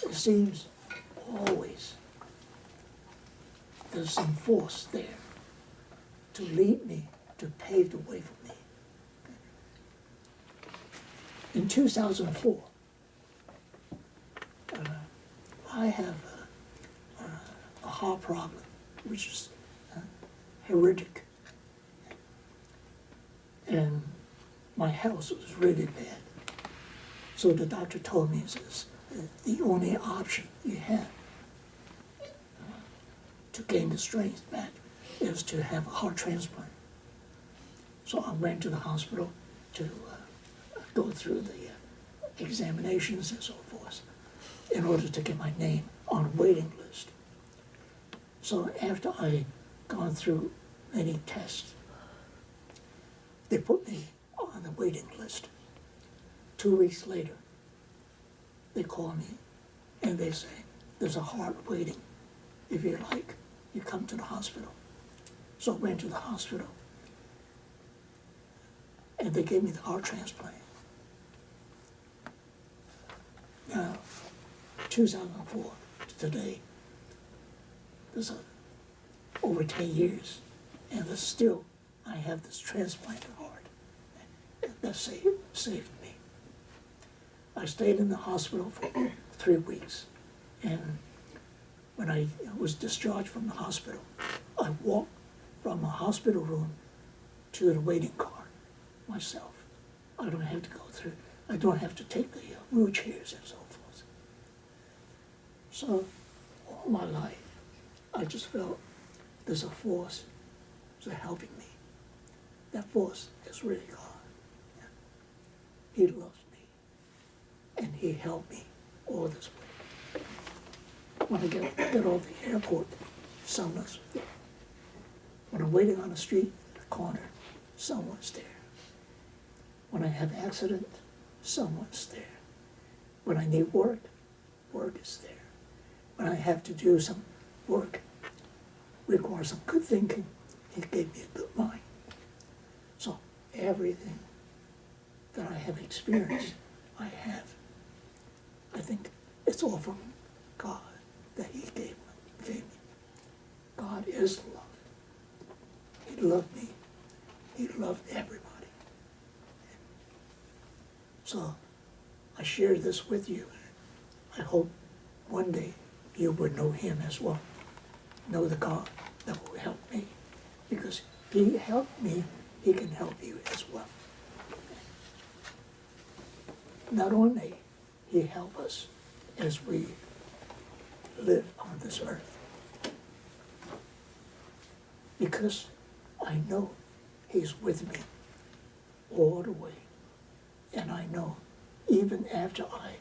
it seems always there's some force there to lead me, to pave the way for me. In 2004, I have a heart problem, which is heretic. And my health was really bad. So the doctor told me, says, the only option you have to gain the strength back is to have a heart transplant. So I went to the hospital to go through the examinations and so forth in order to get my name on a waiting list. So after I gone through many tests, they put me on the waiting list. 2 weeks later, they call me and they say, there's a heart waiting. If you like, you come to the hospital. So I went to the hospital and they gave me the heart transplant. Now, 2004 to today, there's over 10 years, and there's still, I have this transplanted heart. That saved me. I stayed in the hospital for 3 weeks, and when I was discharged from the hospital, I walked from a hospital room to the waiting car myself. I don't have to go through, I don't have to take the wheelchairs and so forth. So all my life, I just felt there's a force that's helping me. That force is really God. He loves me, and He helped me all this way. When I get off the airport, someone's there. When I'm waiting on the street, at the corner, someone's there. When I have accident, someone's there. When I need work, work is there. When I have to do some work, requires some good thinking, he gave me a good mind. So everything that I have experienced, I think it's all from God that he gave me. God is love. He loved me. He loved everybody. So I share this with you. I hope one day you would know him as well. Know the God that will help me. Because he helped me, he can help you as well. Not only he help us as we live on this earth, because I know he's with me all the way. And I know even after I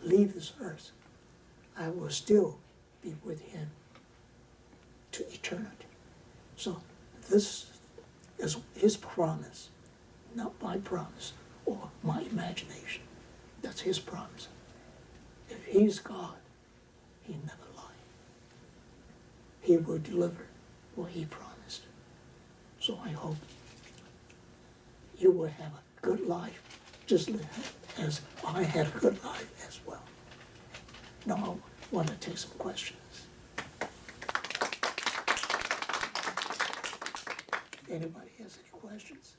leave this earth, I will still be with him to eternity. So this is his promise, not my promise or my imagination. That's his promise. If he's God, he never lied. He will deliver what he promised. So I hope you will have a good life, just as I had a good life as well. Now I want to take some questions. Anybody has any questions?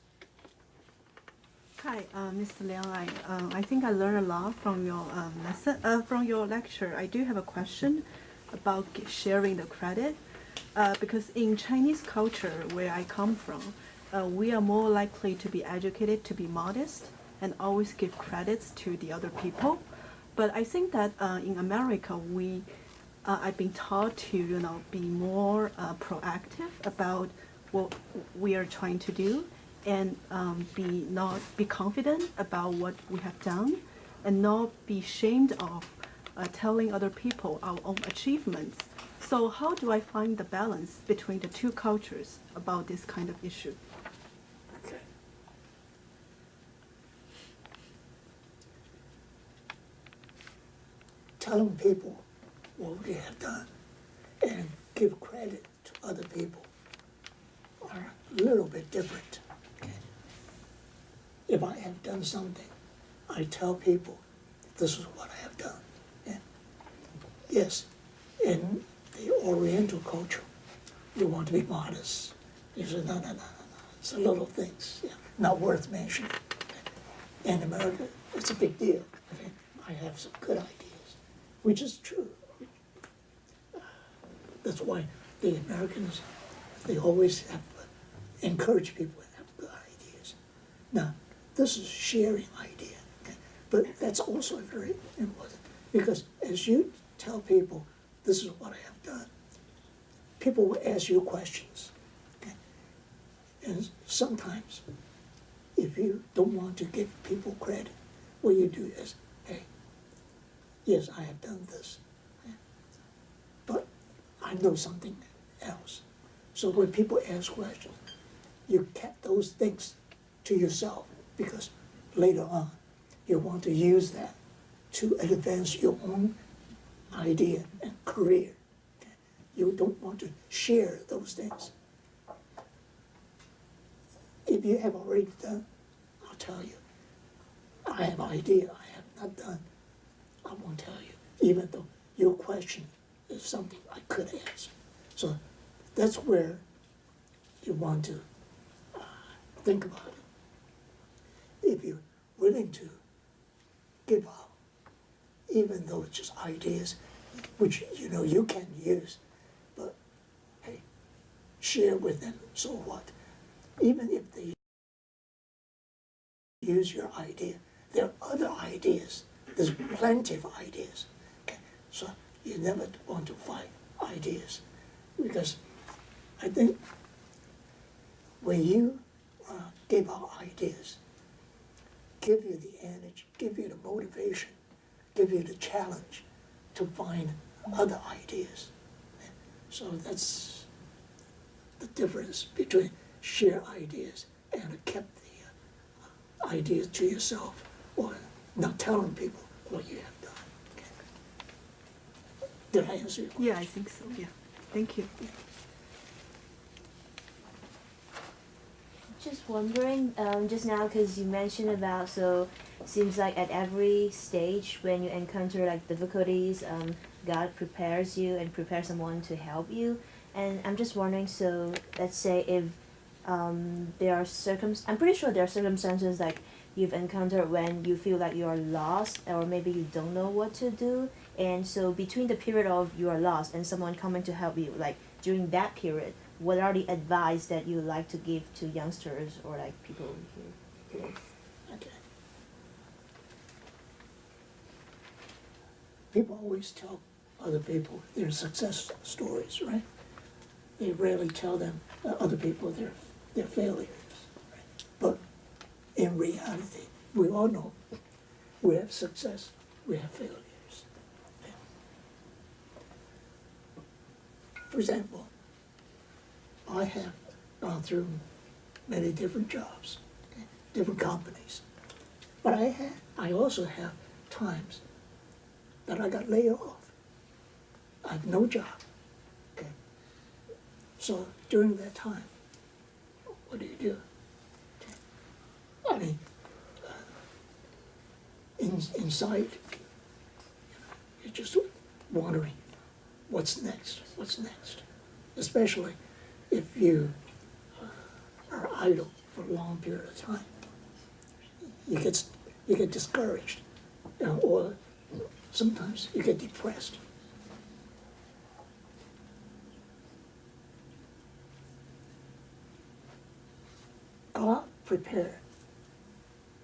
Hi, Mr. Liang. I think I learned a lot from your from your lecture. I do have a question about sharing the credit, because in Chinese culture, where I come from, we are more likely to be educated, to be modest, and always give credits to the other people. But I think that in America, I've been taught to be more proactive about what we are trying to do, and be confident about what we have done, and not be ashamed of telling other people our own achievements. So how do I find the balance between the two cultures about this kind of issue? Okay. Telling people what we have done and give credit to other people are a little bit different. Okay. If I have done something, I tell people, this is what I have done. And yes, in the Oriental culture, you want to be modest. You say, no. It's the little things, not worth mentioning. Okay. In America, it's a big deal. Okay. I have some good ideas, which is true. That's why the Americans, they always have encourage people to have good ideas. Now, this is sharing idea, okay? But that's also very important, because as you tell people, this is what I have done, people will ask you questions. Okay? And sometimes, if you don't want to give people credit, what you do is, hey, yes, I have done this, okay? But I know something else. So when people ask questions, you kept those things to yourself, because later on you want to use that to advance your own idea and career. Okay? You don't want to share those things. If you have already done, I'll tell you, I have an idea I have not done, I won't tell you, even though your question is something I could answer. So that's where you want to think about it. If you're willing to give up, even though it's just ideas, which you can use, but hey, share with them, so what? Even if they use your idea, there are other ideas. There's plenty of ideas. Okay? So you never want to fight ideas, because I think when you give out ideas, give you the energy, give you the motivation, give you the challenge to find other ideas. So that's the difference between share ideas and kept the ideas to yourself, or not telling people what you have done. Okay. Did I answer your question? Yeah, I think so. Yeah. Thank you. Just wondering, just now, because you mentioned about, so seems like at every stage when you encounter like difficulties, God prepares you and prepares someone to help you. And I'm just wondering, so let's say if there are I'm pretty sure there are circumstances like you've encountered when you feel like you are lost, or maybe you don't know what to do. And so between the period of you are lost and someone coming to help you, like during that period, what are the advice that you like to give to youngsters or like people here? Okay. People always tell other people their success stories, right? They rarely tell them other people their failures. Right? But in reality, we all know we have success, we have failures. For example, I have gone through many different jobs, okay, different companies. But I also have times that I got laid off. I have no job. Okay. So during that time, what do you do? Okay. I mean, inside, you're just wondering, what's next? What's next? Especially if you are idle for a long period of time, you get discouraged, or sometimes you get depressed. God prepared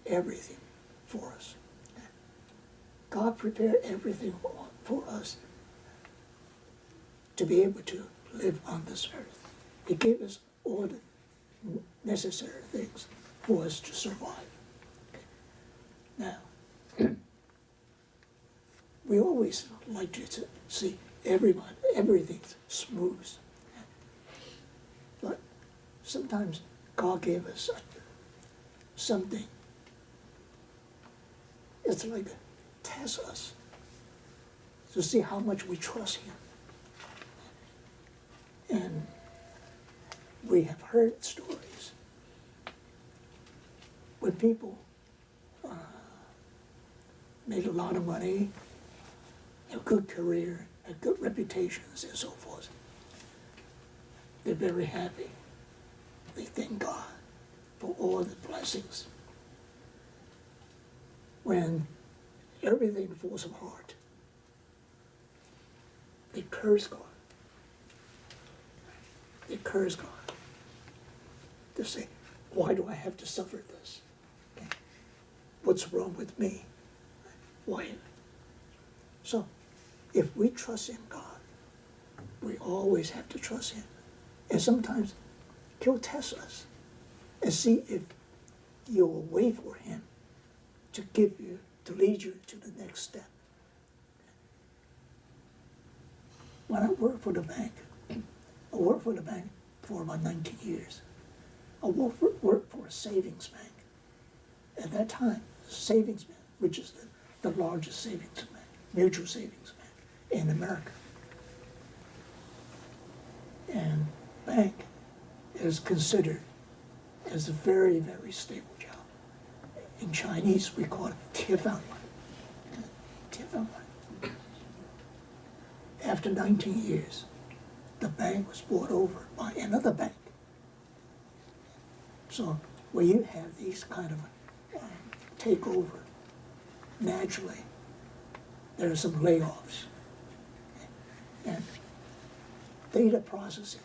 everything for us. God prepared everything for us to be able to live on this earth. He gave us all the necessary things for us to survive. Okay. Now, we always like to see everything's smooth. But sometimes God gave us something. It's like to test us to see how much we trust Him. And we have heard stories when people made a lot of money, have a good career, have good reputations, and so forth. They're very happy. They thank God for all the blessings. When everything falls apart, they curse God. They curse God. They say, why do I have to suffer this? Okay. What's wrong with me? Why? So, if we trust in God, we always have to trust Him. And sometimes He'll test us and see if you'll wait for Him to lead you to the next step. When I worked for the bank, I worked for the bank for about 19 years. I worked for a savings bank. At that time, savings bank, which is the largest savings bank, mutual savings bank in America. And bank is considered as a very, very stable job. In Chinese, we call it 铁饭碗. 铁饭碗. After 19 years, the bank was bought over by another bank. So when you have these kind of takeover, naturally, there are some layoffs. And data processing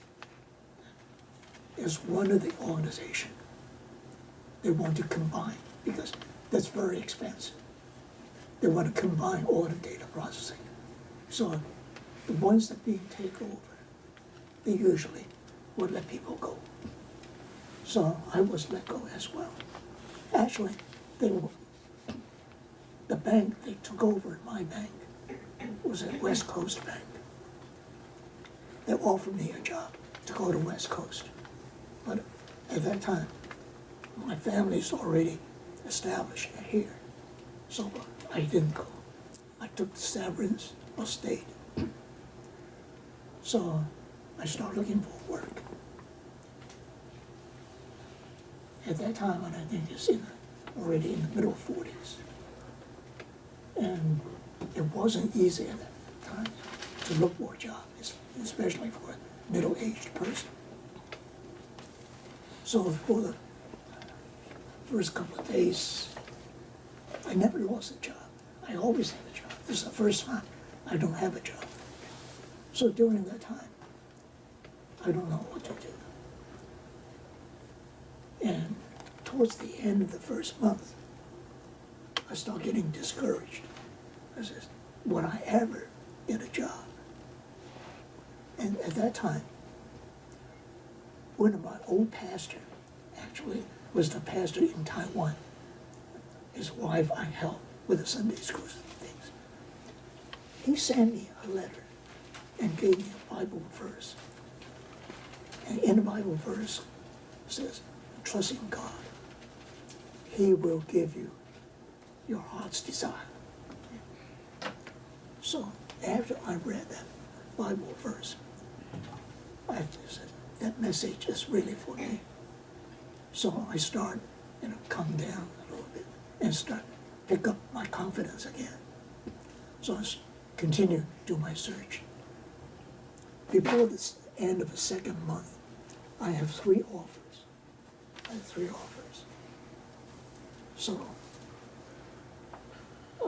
is one of the organizations they want to combine, because that's very expensive. They want to combine all the data processing. So the ones that being taken over, they usually would let people go. So I was let go as well. Actually, the bank they took over my bank was a West Coast bank. They offered me a job to go to West Coast. But at that time, my family's already established here. So I didn't go. I took the severance or stayed. So I started looking for work. At that time, and I think it's already in the middle 40s. And it wasn't easy at that time to look for a job, especially for a middle-aged person. So for the first couple of days, I never lost a job. I always had a job. This is the first time I don't have a job. So during that time, I don't know what to do. And towards the end of the first month, I started getting discouraged. I said, would I ever get a job? And at that time, one of my old pastors actually was the pastor in Taiwan. His wife I helped with the Sunday school things. He sent me a letter and gave me a Bible verse. And in the Bible verse it says, trust in God. He will give you your heart's desire. So after I read that Bible verse, I said, that message is really for me. So I start, come down a little bit and start pick up my confidence again. So I continue to do my search. Before the end of the second month, I have 3 offers. So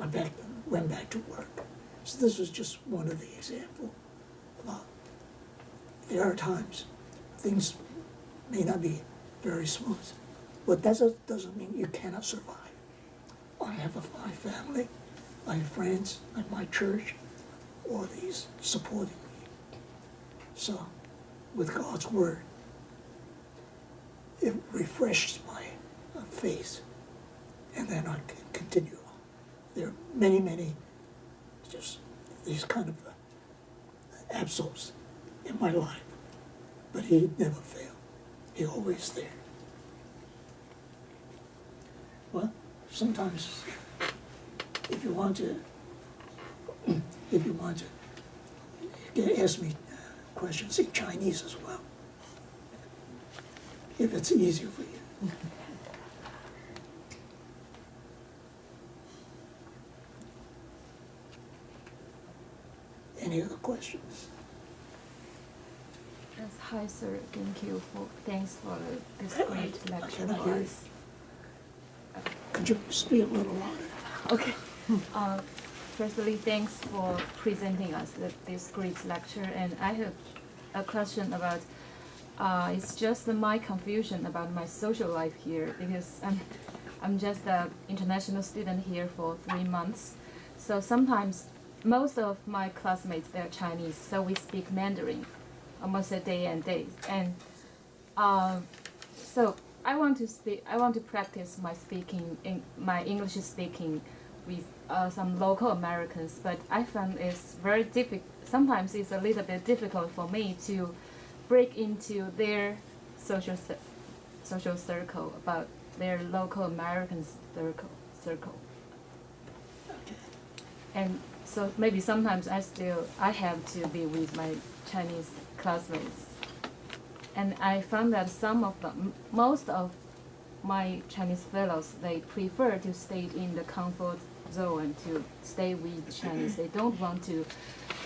I went back to work. So this was just one of the examples. There are times things may not be very smooth, but that doesn't mean you cannot survive. I have my family, my friends, and my church, all these supporting me. So with God's word, it refreshes my faith, and then I can continue on. There are many, just these kind of episodes in my life, but he never failed. He always there. Well, sometimes if you want to, you can ask me questions in Chinese as well, if it's easier for you. Any other questions? Yes, hi sir, thanks for this great lecture cannot for hear you. us. Could you speak a little louder? Okay. Firstly, thanks for presenting us this great lecture, and I have a question about, it's just my confusion about my social life here, because I'm just an international student here for 3 months, so sometimes most of my classmates, they're Chinese, so we speak Mandarin almost a day and days, and so I want to practice my English speaking with some local Americans, but I found it's very difficult. Sometimes it's a little bit difficult for me to break into their social circle, about their local American circle. And so maybe sometimes I have to be with my Chinese classmates. And I found that most of my Chinese fellows, they prefer to stay in the comfort zone and to stay with Chinese. They don't want to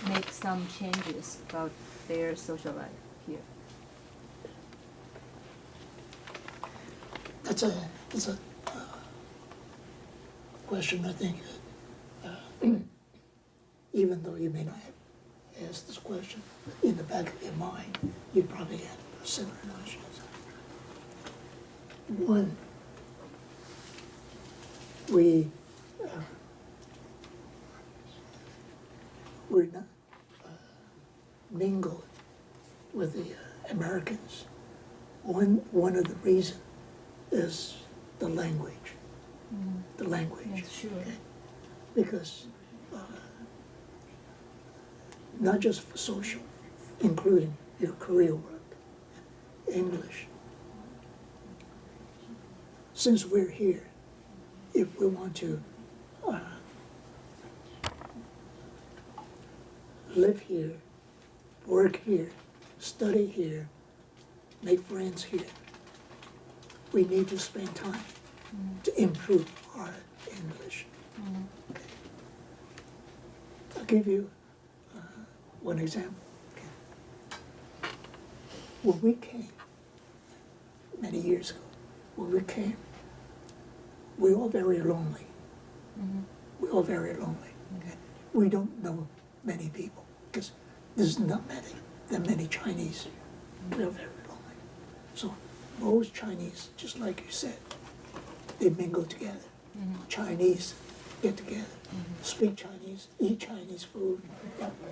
make some changes about their social life here. That's a question, I think, even though you may not have asked this question, in the back of your mind, you probably have similar questions. One, we're not mingled with the Americans. One of the reasons is the language. The language. Yes, sure. Okay? because not just for social, including your career work, English. Since we're here, if we want to live here, work here, study here, make friends here, we need to spend time to improve our English. I'll give you one example. When we came, many years ago, when we came, we were all very lonely. We were all very lonely. Okay? We don't know many people because there's not many Chinese here. We are very lonely. So most Chinese, just like you said, they mingle together. Chinese get together, speak Chinese, eat Chinese food,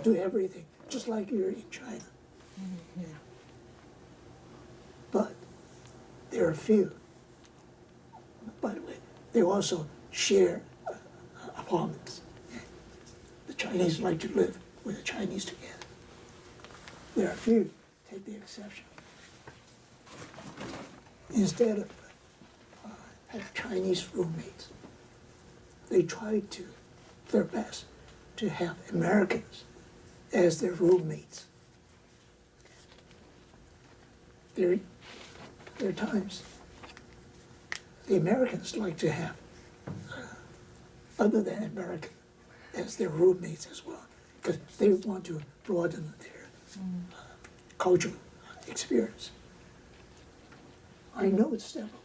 do everything, just like you're in China. But there are few. By the way, they also share apartments. The Chinese like to live with the Chinese together. There are few, take the exception. Instead of have Chinese roommates, they try to their best to have Americans as their roommates. There are times the Americans like to have other than American as their roommates as well, because they want to broaden their cultural experience. I know several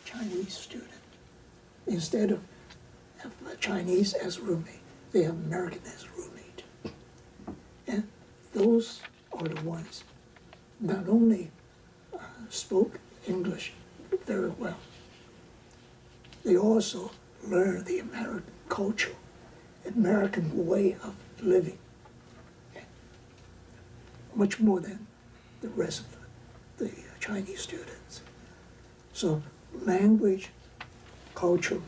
Chinese students, instead of have a Chinese as roommate, they have American as roommate. And those are the ones not only spoke English very well, they also learned the American culture, American way of living, much more than the rest of the Chinese students. So language, culture,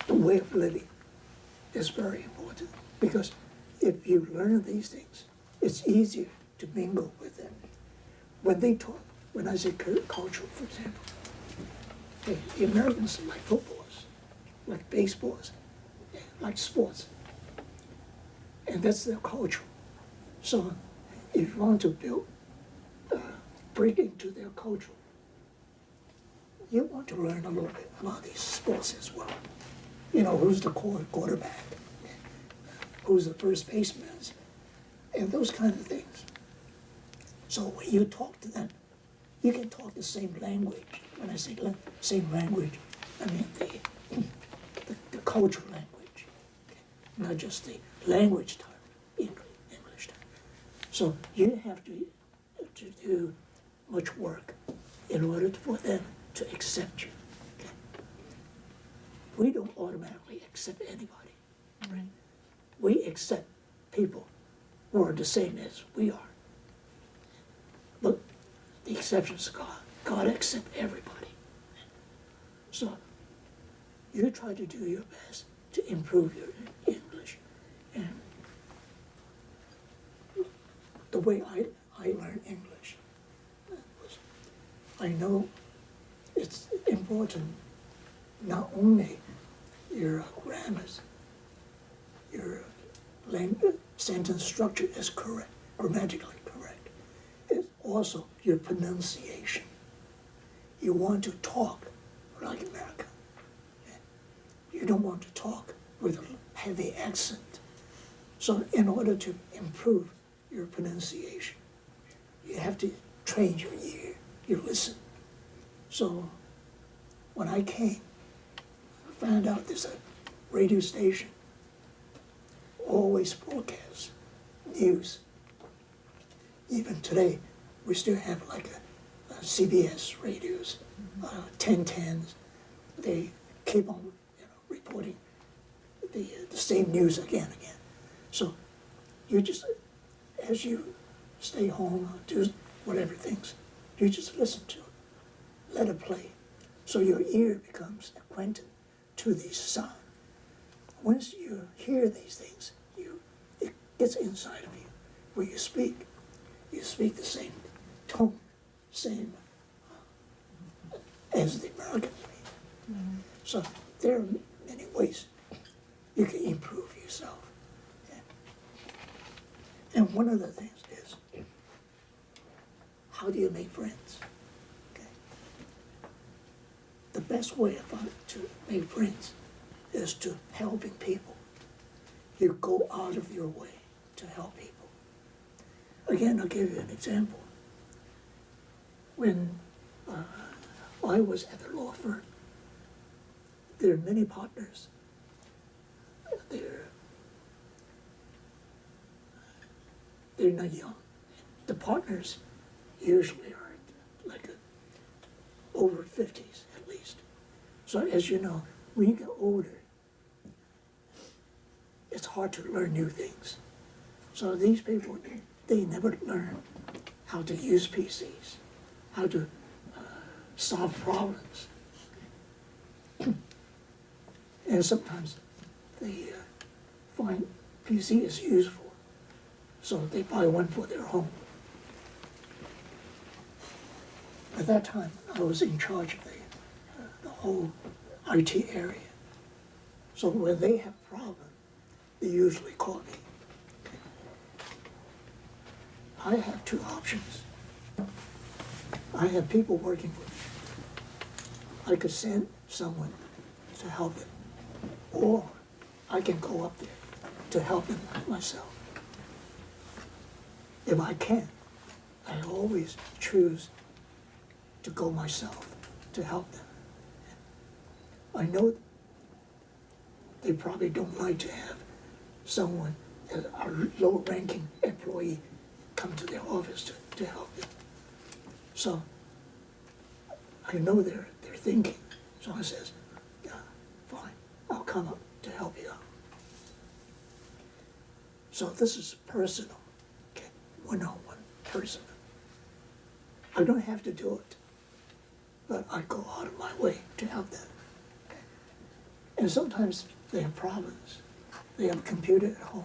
the way of living is very important, because if you learn these things, it's easier to mingle with them. When they talk, when I say culture, for example, hey, the Americans like footballs, like baseballs, like sports, and that's their culture. So if you want to break into their culture, you want to learn a little bit about these sports as well. You know, who's the quarterback, who's the first baseman, and those kind of things. So when you talk to them, you can talk the same language. When I say same language, I mean the cultural language, okay? Not just the language type, English type. So you have to do much work in order for them to accept you. Okay? We don't automatically accept anybody. Right? We accept people who are the same as we are. But the exception is God. God accepts everybody. So you try to do your best to improve your English. And the way I learned English was, I know it's important not only your grammars, your language, sentence structure is correct, grammatically correct. It's also your pronunciation. You want to talk like America. You don't want to talk with a heavy accent. So in order to improve your pronunciation, you have to train your ear, you listen. So when I came, I found out there's a radio station, always broadcasts news. Even today, we still have like a CBS radios, 1010s. They keep on reporting the same news again and again. So you just, as you stay home or do whatever things, you just listen to it, let it play. So your ear becomes acquainted to the sound. once you hear these things, it gets inside of you. When you speak the same tone, same as the American way. So there are many ways you can improve yourself. Okay? And one of the things is, how do you make friends? Okay? The best way to make friends is to helping people. You go out of your way to help people. Again, I'll give you an example. When I was at the law firm, there are many partners. They're not young. The partners usually are like over 50s at least. So as you know, when you get older, it's hard to learn new things. So these people, they never learn how to use PCs, how to solve problems. And sometimes they find PC is useful, so they buy one for their home. At that time, I was in charge of the whole IT area. So when they have a problem, they usually call me. I have two options. I have people working for me. I could send someone to help them, or I can go up there to help them myself. If I can, I always choose to go myself to help them. I know they probably don't like to have someone, a low-ranking employee, come to their office to help them. So I know they're thinking. So I says, yeah, fine, I'll come up to help you out. So this is personal, okay, one-on-one, personal. I don't have to do it, but I go out of my way to help them. Okay? And sometimes they have problems. They have a computer at home,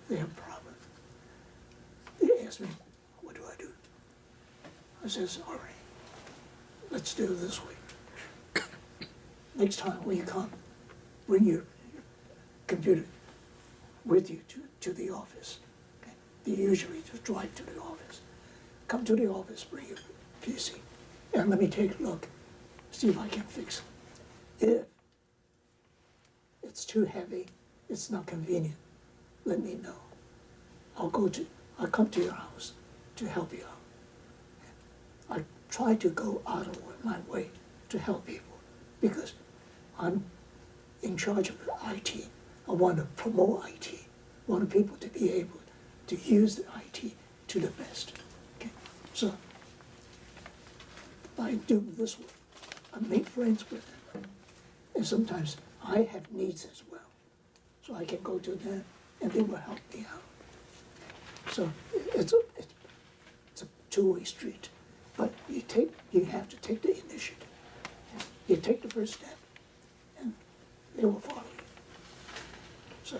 they have problems. They ask me, what do I do? I says, all right, let's do it this way. Next time when you come, bring your computer with you to the office. Okay? They usually just drive to the office. Come to the office, bring your PC, and let me take a look, see if I can fix it. If it's too heavy, it's not convenient, let me know. I'll come to your house to help you out. I try to go out of my way to help people because I'm in charge of IT. I want to promote IT. I want people to be able to use the IT to the best. Okay? So by doing this work, I make friends with them. And sometimes I have needs as well. So I can go to them and they will help me out. So it's a two-way street. But you have to take the initiative. You take the first step and they will follow you. So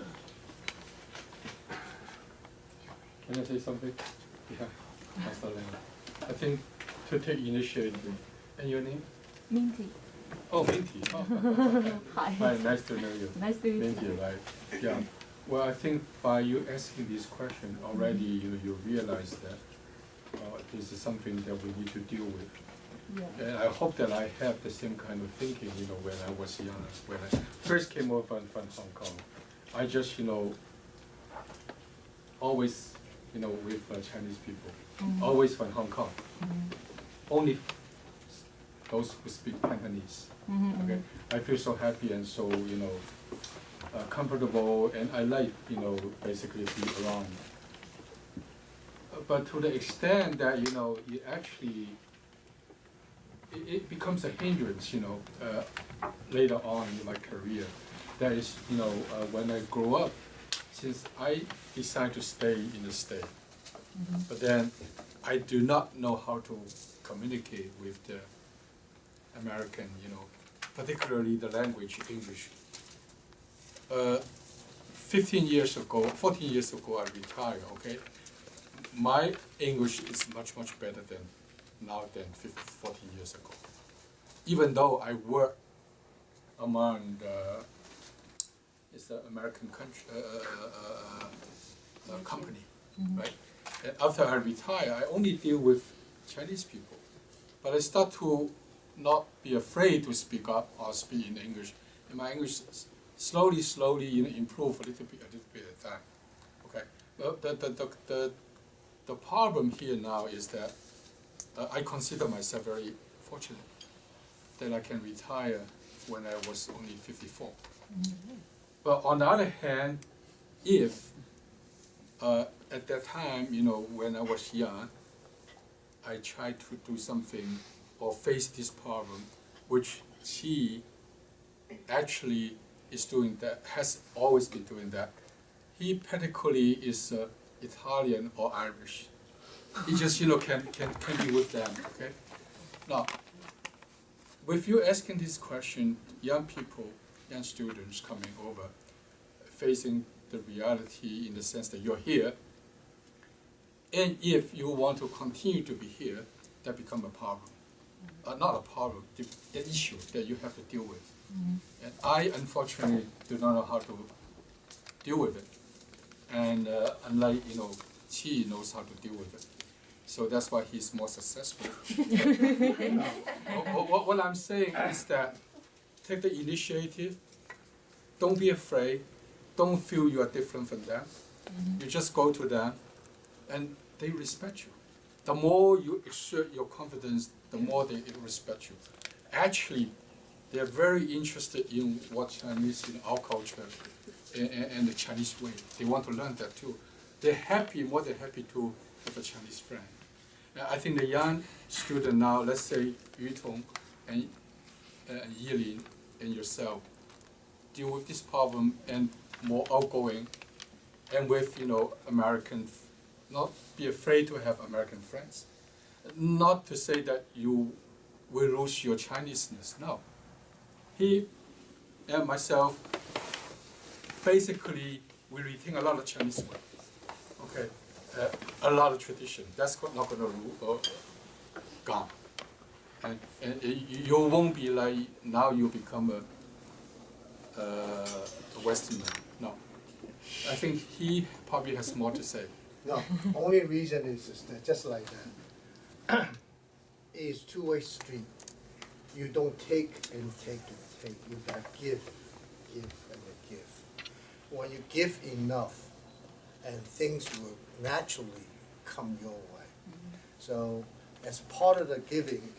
Can I say something? Yeah, Master Liang. I think to take initiative. And your name? Minty. Oh, Minty. Oh. Hi. Hi, nice to know you. Nice to meet Minty, you. right? Yeah. Well, I think by you asking this question already, you realize that this is something that we need to deal with. Yeah. And I hope that I have the same kind of thinking, when I was young. When I first came over from Hong Kong, I just, always, with Chinese people, always from Hong Kong. Only those who speak Cantonese. Okay, I feel so happy and so, comfortable, and I like, basically be around. But to the extent that, it actually, it becomes a hindrance, later on in my career. That is, when I grow up, since I decided to stay in the state, but then I do not know how to communicate with the American, particularly the language English. 14 years ago, I retired, okay? My English is much better than now than 14 years ago. Even though I work among it's an American country, company, right? And after I retire, I only deal with Chinese people. But I start to not be afraid to speak up or speak in English. And my English slowly, improve a little bit at a time. Okay. Well, the problem here now is that I consider myself very fortunate that I can retire when I was only 54. But on the other hand, if at that time, when I was young, I tried to do something or face this problem, which she actually is doing that, has always been doing that. He particularly is Italian or Irish. He just, can be with them, okay? Now, with you asking this question, young people, young students coming over, facing the reality in the sense that you're here, and if you want to continue to be here, that becomes a problem. Not a problem, an issue that you have to deal with. And I, unfortunately, do not know how to deal with it. And unlike, Qi knows how to deal with it. So that's why he's more successful. What I'm saying is that take the initiative, don't be afraid, don't feel you are different from them. You just go to them, and they respect you. The more you exert your confidence, the more they respect you. Actually, they're very interested in what Chinese, in our culture, and the Chinese way. They want to learn that too. They're happy, more than happy to have a Chinese friend. I think the young student now, let's say Yu Tong and Yilin and yourself, deal with this problem and more outgoing, and with American, not be afraid to have American friends. Not to say that you will lose your Chineseness. No. He and myself, basically, we retain a lot of Chinese words. Okay, a lot of tradition. That's not going to gone. And you won't be like now you become a Western man. No. I think he probably has more to say. No, only reason is that just like that. It's two-way street. You don't take and take and take. You got give and give. When you give enough, and things will naturally come your way. So as part of the giving,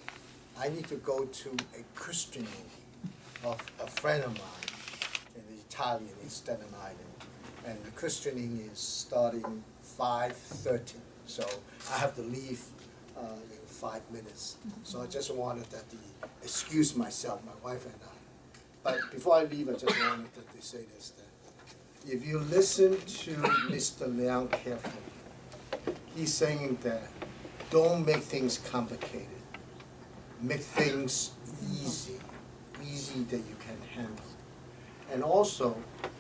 I need to go to a christening of a friend of mine, an Italian in Staten Island, and the christening is starting 5:30. So I have to leave in 5 minutes. So I just wanted that excuse myself, my wife and I. But before I leave, I just wanted to say this, that if you listen to Mr. Liang carefully, he's saying that don't make things complicated. Make things easy that you can handle. And also,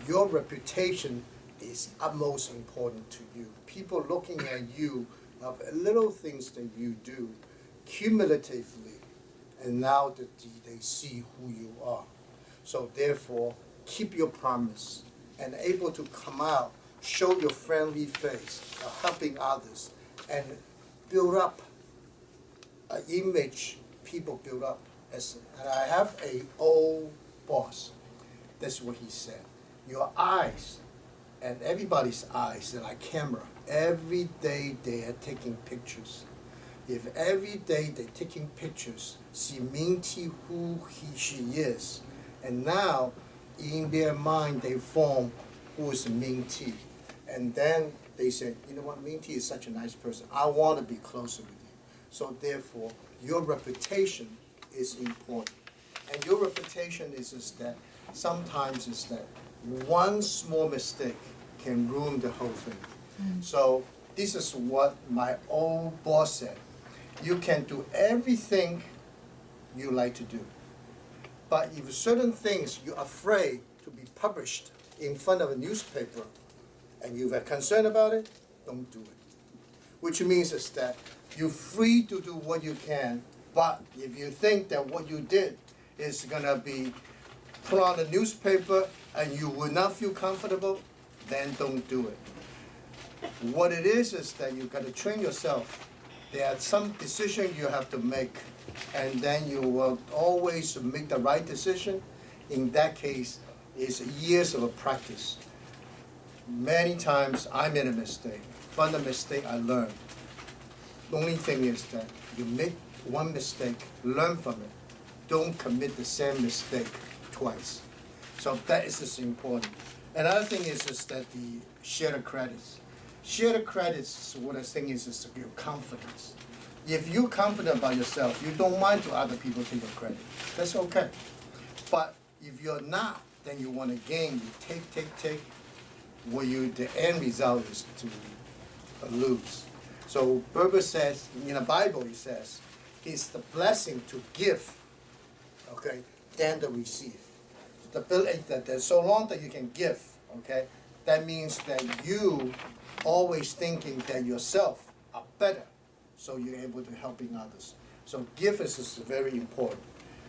your reputation is utmost important to you. People looking at you of little things that you do cumulatively, and now that they see who you are. So therefore, keep your promise and able to come out, show your friendly face, helping others, and build up an image people build up. And I have an old boss. That's what he said. Your eyes and everybody's eyes are like camera. Every day they are taking pictures. If every day they're taking pictures, see Minty who she is, and now in their mind they form who is Minty, and then they say, you know what, Minty is such a nice person. I want to be closer with you. So therefore, your reputation is important, and your reputation is that sometimes is that one small mistake can ruin the whole thing. So this is what my old boss said. You can do everything you like to do. But if certain things you're afraid to be published in front of a newspaper and you are concerned about it, don't do it. Which means is that you're free to do what you can, but if you think that what you did is gonna be put on the newspaper and you will not feel comfortable, then don't do it. What it is that you gotta train yourself. There are some decisions you have to make, and then you will always make the right decision. In that case, it's years of practice. Many times I made a mistake. From the mistake I learned. The only thing is that you make one mistake, learn from it. Don't commit the same mistake twice. So that is just important. Another thing is that the share the credits. Share the credits, what I think is your confidence. If you're confident about yourself, you don't mind to other people take your credit. That's okay. But if you're not, then you want to gain, you take. What the end result is to lose. So Berber says, in the Bible he says, it's the blessing to give, okay, than to receive. The ability that so long that you can give, okay, that means that you always thinking that yourself are better, so you're able to helping others. So give is very important.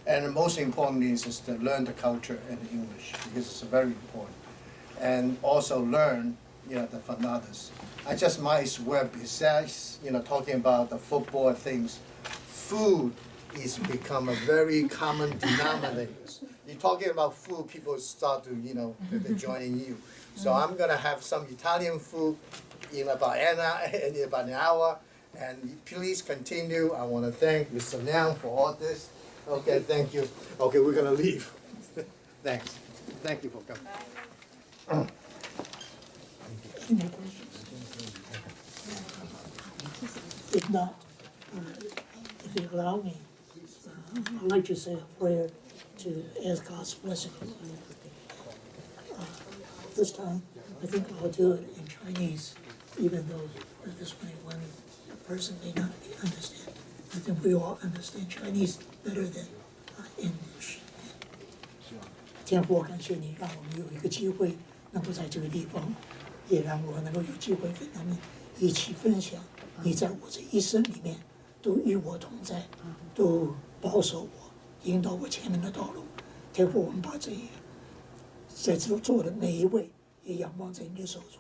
And the most important is to learn the culture and the English, because it's very important. And also learn, from others. I just might as well, besides, talking about the football things, food is become a very common denominator. You're talking about food, people start to, they're joining you. So I'm gonna have some Italian food in about an hour. And please continue. I wanna thank Mr. Liang for all this. Okay, thank you. Okay, we're gonna leave. Thanks. Thank you for coming. Any more questions? If not, if you allow me, I'd like to say a prayer to ask God's blessing. This time, I think I'll do it in Chinese, even though this way one person may not understand. I think we all understand Chinese better than English. 天父，感谢你让我们有一个机会能够在这个地方，也让我能够有机会跟他们一起分享你在我这一生里面都与我同在，都保守我，引导我前面的道路。天父，我们把这在这座的每一位也仰望在你的手中，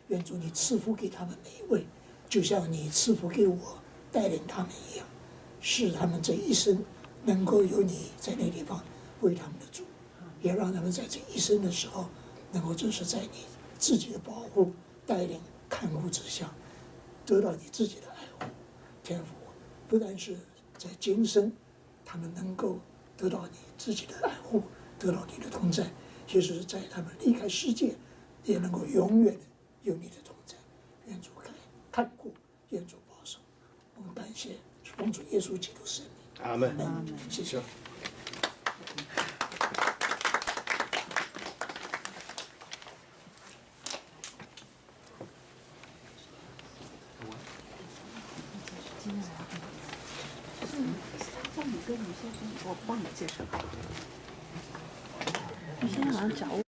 愿主你赐福给他们每一位，就像你赐福给我带领他们一样，使他们这一生能够有你在那地方为他们的主。也让他们在这一生的时候，能够就是在你自己的保护、带领、看顾之下，得到你自己的爱护。天父，不但是在今生，他们能够得到你自己的爱护，得到你的同在，其实在他们离开世界，也能够永远的有你的同在。愿主看顾，愿主保守。我们感谢奉主耶稣基督圣名。阿门。谢谢。我帮你介绍。你现在好像找我。